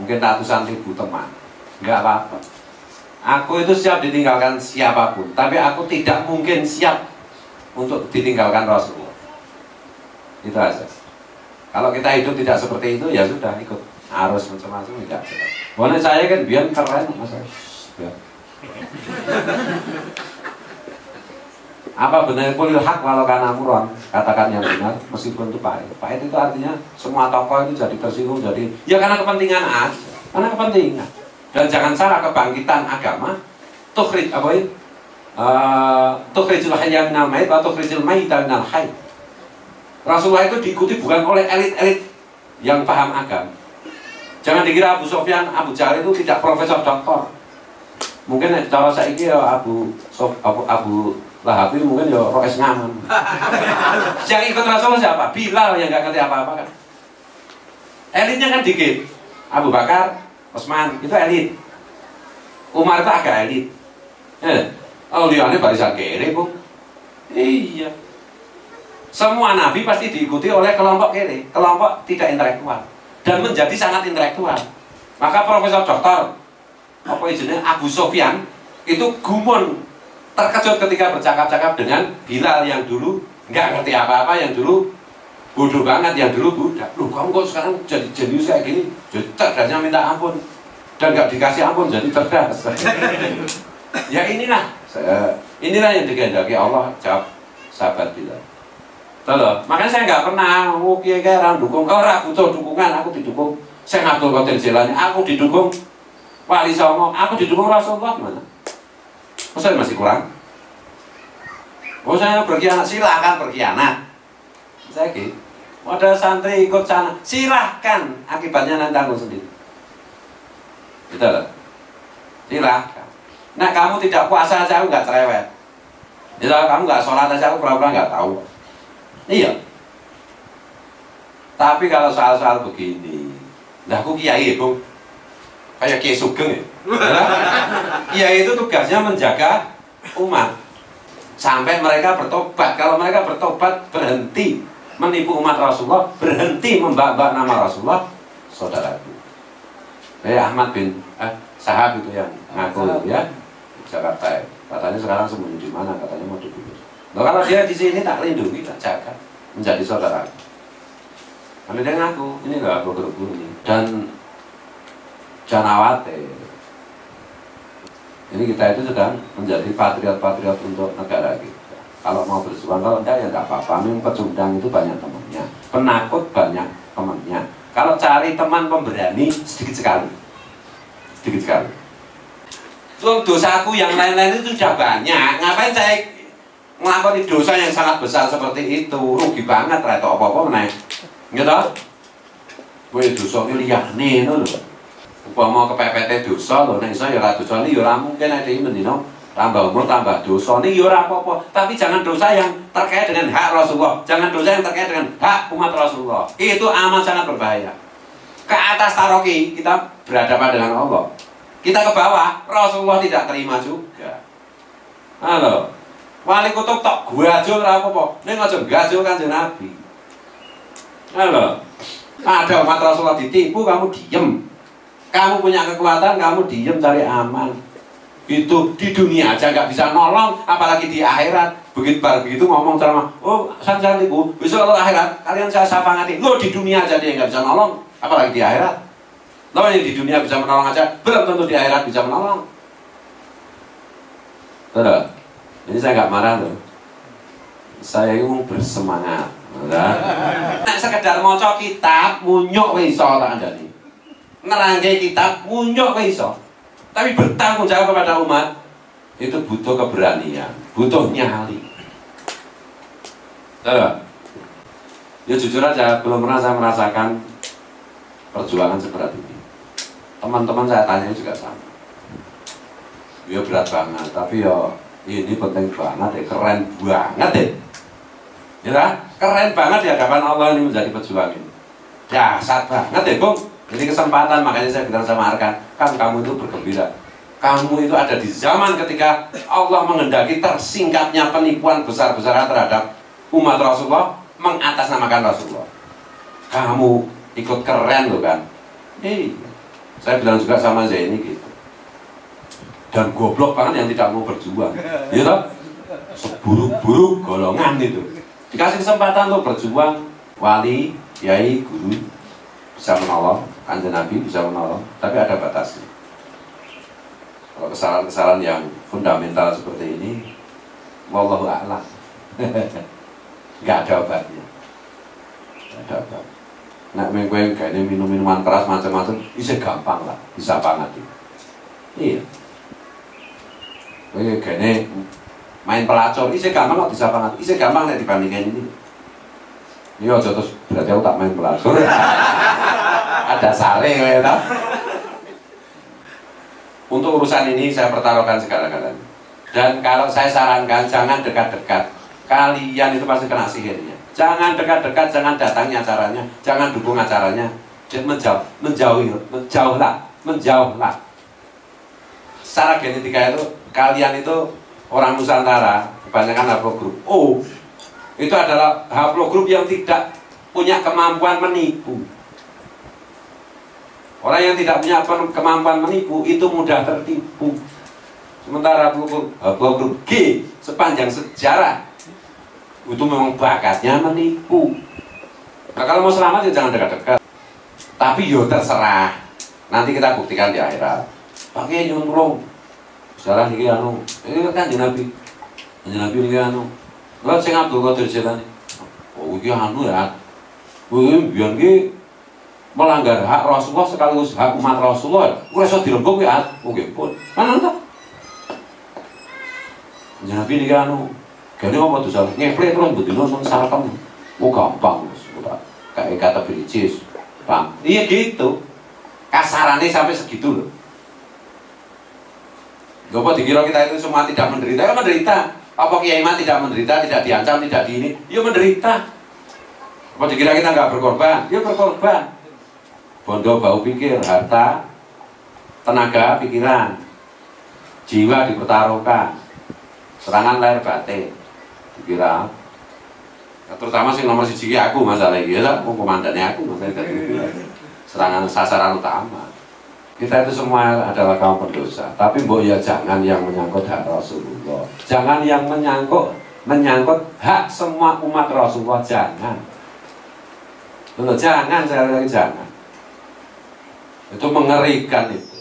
mungkin ratusan ribu teman. Enggak apa-apa. Aku itu siap ditinggalkan siapapun, tapi aku tidak mungkin siap untuk ditinggalkan Rasulullah. Itu aja. Kalau kita hidup tidak seperti itu, ya sudah ikut arus macam-macam tidak. Boleh saya kan biar keren, mas. Ya. Apa benar kulil hak walau kana muron, katakan yang benar meskipun itu pahit. Pahit itu artinya semua tokoh itu jadi tersinggung, jadi ya karena kepentingan aja, karena kepentingan. Dan jangan salah, kebangkitan agama tukhrij apa itu? Tukhrijul hayya minal mayit wa tukhrijul mayyita minal hayy. Rasulullah itu diikuti bukan oleh elit-elit yang paham agama. Jangan dikira Abu Sufyan, Abu Jahal itu tidak profesor doktor. Mungkin cara saya ini ya Abu Lahab itu mungkin ya Roes Ngaman. Yang ikut Rasulullah siapa? Bilal yang nggak ngerti apa-apa kan. Elitnya kan dikit. Abu Bakar, Utsman itu elit. Umar itu agak elit. Oh liane barisan kere bu. Iya. Semua nabi pasti diikuti oleh kelompok kere, kelompok tidak intelektual dan menjadi sangat intelektual. Maka Profesor Doktor apa jenis Abu Sufyan itu gumun, terkejut ketika bercakap-cakap dengan Bilal yang dulu nggak ngerti apa-apa, yang dulu bodoh banget, yang dulu budak. Loh kamu kok sekarang jadi jenius kayak gini? Jadi cerdasnya minta ampun dan nggak dikasih ampun jadi cerdas. Ya inilah yang dikehendaki Allah, jawab sahabat Bilal. Tuh, makanya saya nggak pernah kiai orang dukung, orang butuh dukungan, aku didukung. Saya ngatur Qadir Jilani, aku didukung Wali Songo, aku didukung Rasulullah, gimana? Oh saya masih kurang. Oh saya berkhianat, silahkan berkhianat. Saya gitu. Ada santri ikut sana, silahkan, akibatnya nanti tanggung sendiri. Gitu loh. Silahkan. Nah kamu tidak puasa aja aku nggak cerewet. Jadi kamu nggak sholat aja aku pura-pura nggak tahu. Iya. Tapi kalau soal-soal begini, nah aku kiai bung, kayak Kiai Sugeng ya. Kiai itu tugasnya menjaga umat sampai mereka bertobat. Kalau mereka bertobat, berhenti menipu umat Rasulullah, berhenti membak-bak nama Rasulullah, saudaraku. Ahmad bin Sahab itu yang ngaku ya, Jakarta ya. Katanya sekarang sembunyi di mana? Katanya mau dibunuh. Nah, kalau dia di sini tak lindungi, tak jaga, menjadi saudara. Kalau dia ngaku, ini nggak berguru ini. Dan jangan khawatir. Ini kita itu sedang menjadi patriot-patriot untuk negara kita. Kalau mau berjuang, kalau enggak ya enggak apa-apa. Memang pecundang itu banyak temannya, penakut banyak temannya. Kalau cari teman pemberani sedikit sekali, sedikit sekali. Dosaku yang lain-lain itu sudah banyak. Ngapain saya melakukan dosa yang sangat besar seperti itu? Rugi banget, reto apa-apa menaik. Gitu? Gue dosa ini liyane lho. Upama kepepete dosa lho, nek iso ya ora dosa ya ora mungkin nek iki mendino tambah umur tambah dosa ini ya ora apa-apa. Tapi jangan dosa yang terkait dengan hak Rasulullah. Jangan dosa yang terkait dengan hak umat Rasulullah. Itu amat sangat berbahaya. Ke atas taroki kita berhadapan dengan Allah. Kita ke bawah, Rasulullah tidak terima juga. Halo, wali kutub tok gajul ora apa-apa. Ning aja gajul Kanjeng Nabi. Halo, ada umat Rasulullah ditipu, kamu diem. Kamu punya kekuatan, kamu diem cari aman. Itu di dunia aja nggak bisa nolong, apalagi di akhirat. Begitu ngomong sama, oh santriku, besok kalau akhirat kalian saya safangati. Lo di dunia aja dia nggak bisa nolong, apalagi di akhirat. Lo yang di dunia bisa menolong aja, belum tentu di akhirat bisa menolong. Betul. Ini saya nggak marah loh. Saya ini bersemangat. Nah, sekedar maca kitab munyuk wis iso tak andani. Nerangke kitab munyuk wis iso. Tapi bertanggung jawab kepada umat itu butuh keberanian, butuh nyali. Betul. Ya jujur aja, belum pernah saya merasakan perjuangan seberat ini. Teman-teman saya tanya juga sama. Ya berat banget, tapi ya ini penting banget, keren banget deh. Ya, keren banget di hadapan Allah ini menjadi pejuang ini. Dahsyat banget deh, Bung. Jadi kesempatan, makanya saya bilang sama Arkan, kan kamu itu bergembira. Kamu itu ada di zaman ketika Allah menghendaki tersingkapnya penipuan besar-besaran terhadap umat Rasulullah, mengatasnamakan Rasulullah. Kamu ikut keren loh kan. Saya bilang juga sama Zaini gitu. Dan goblok banget yang tidak mau berjuang. Ya toh? Seburuk-buruk golongan itu. Dikasih kesempatan untuk berjuang, wali, kiai, guru bisa menolong, kanjeng Nabi bisa menolong, tapi ada batasnya. Kalau kesalahan-kesalahan yang fundamental seperti ini, wallahu a'lam. Nggak ada obatnya. Nggak ada obat. Nah, mengkueng kayaknya minum-minuman keras macam-macam, bisa gampang lah, bisa banget. Iya. Kayaknya main pelacur, bisa gampang lah, bisa banget. Bisa gampang lah dibandingkan ini. Iya, terus berarti aku tak main pelacur. Ada sare, ya tak? Untuk urusan ini saya pertaruhkan segala-galanya. Dan kalau saya sarankan, jangan dekat-dekat. Kalian itu pasti kena sihirnya. Jangan dekat-dekat, jangan datangi acaranya, jangan dukung acaranya. Menjauhlah. Secara genetika itu, kalian itu orang Nusantara, kebanyakan haplogrup O, itu adalah haplogrup yang tidak punya kemampuan menipu. Orang yang tidak punya kemampuan menipu itu mudah tertipu. Sementara haplogrup G sepanjang sejarah itu memang bakatnya menipu. Nah, kalau mau selamat ya jangan dekat-dekat. Tapi yo terserah. Nanti kita buktikan di akhirat. Pakai nyuwun tulung. Salah niki anu. Ini kan Nabi. Nabi niki anu. Lha sing Abdul Qadir Jilani. Oh iki anu ya. Kuwi biyen ki melanggar hak Rasulullah sekaligus hak umat Rasulullah. Ora iso dirembuk ya. Oh nggih pun. Mana ta? Nabi niki anu. Gane apa dosa? Ngeplek terus bedino nang sarkem. Oh gampang Mas. Kayak kata belicis. Bang. Iya gitu. Kasarannya sampai segitu loh. Gak apa dikira kita itu semua tidak menderita? Ya menderita. Apa Kiai Iman tidak menderita, tidak diancam, tidak di ini? Ya menderita. Apa dikira kita nggak berkorban? Ya berkorban. Bondo bau pikir, harta, tenaga, pikiran, jiwa dipertaruhkan, serangan lahir batin. Dikira, ya, terutama sih nomor siji aku masalah ini, ya, komandannya aku masalah itu. Serangan sasaran utama. Kita itu semua adalah kaum pendosa. Tapi mbok ya jangan yang menyangkut hak Rasulullah. Jangan yang menyangkut hak semua umat Rasulullah. Jangan. Jangan, saya lagi jangan. Itu mengerikan itu.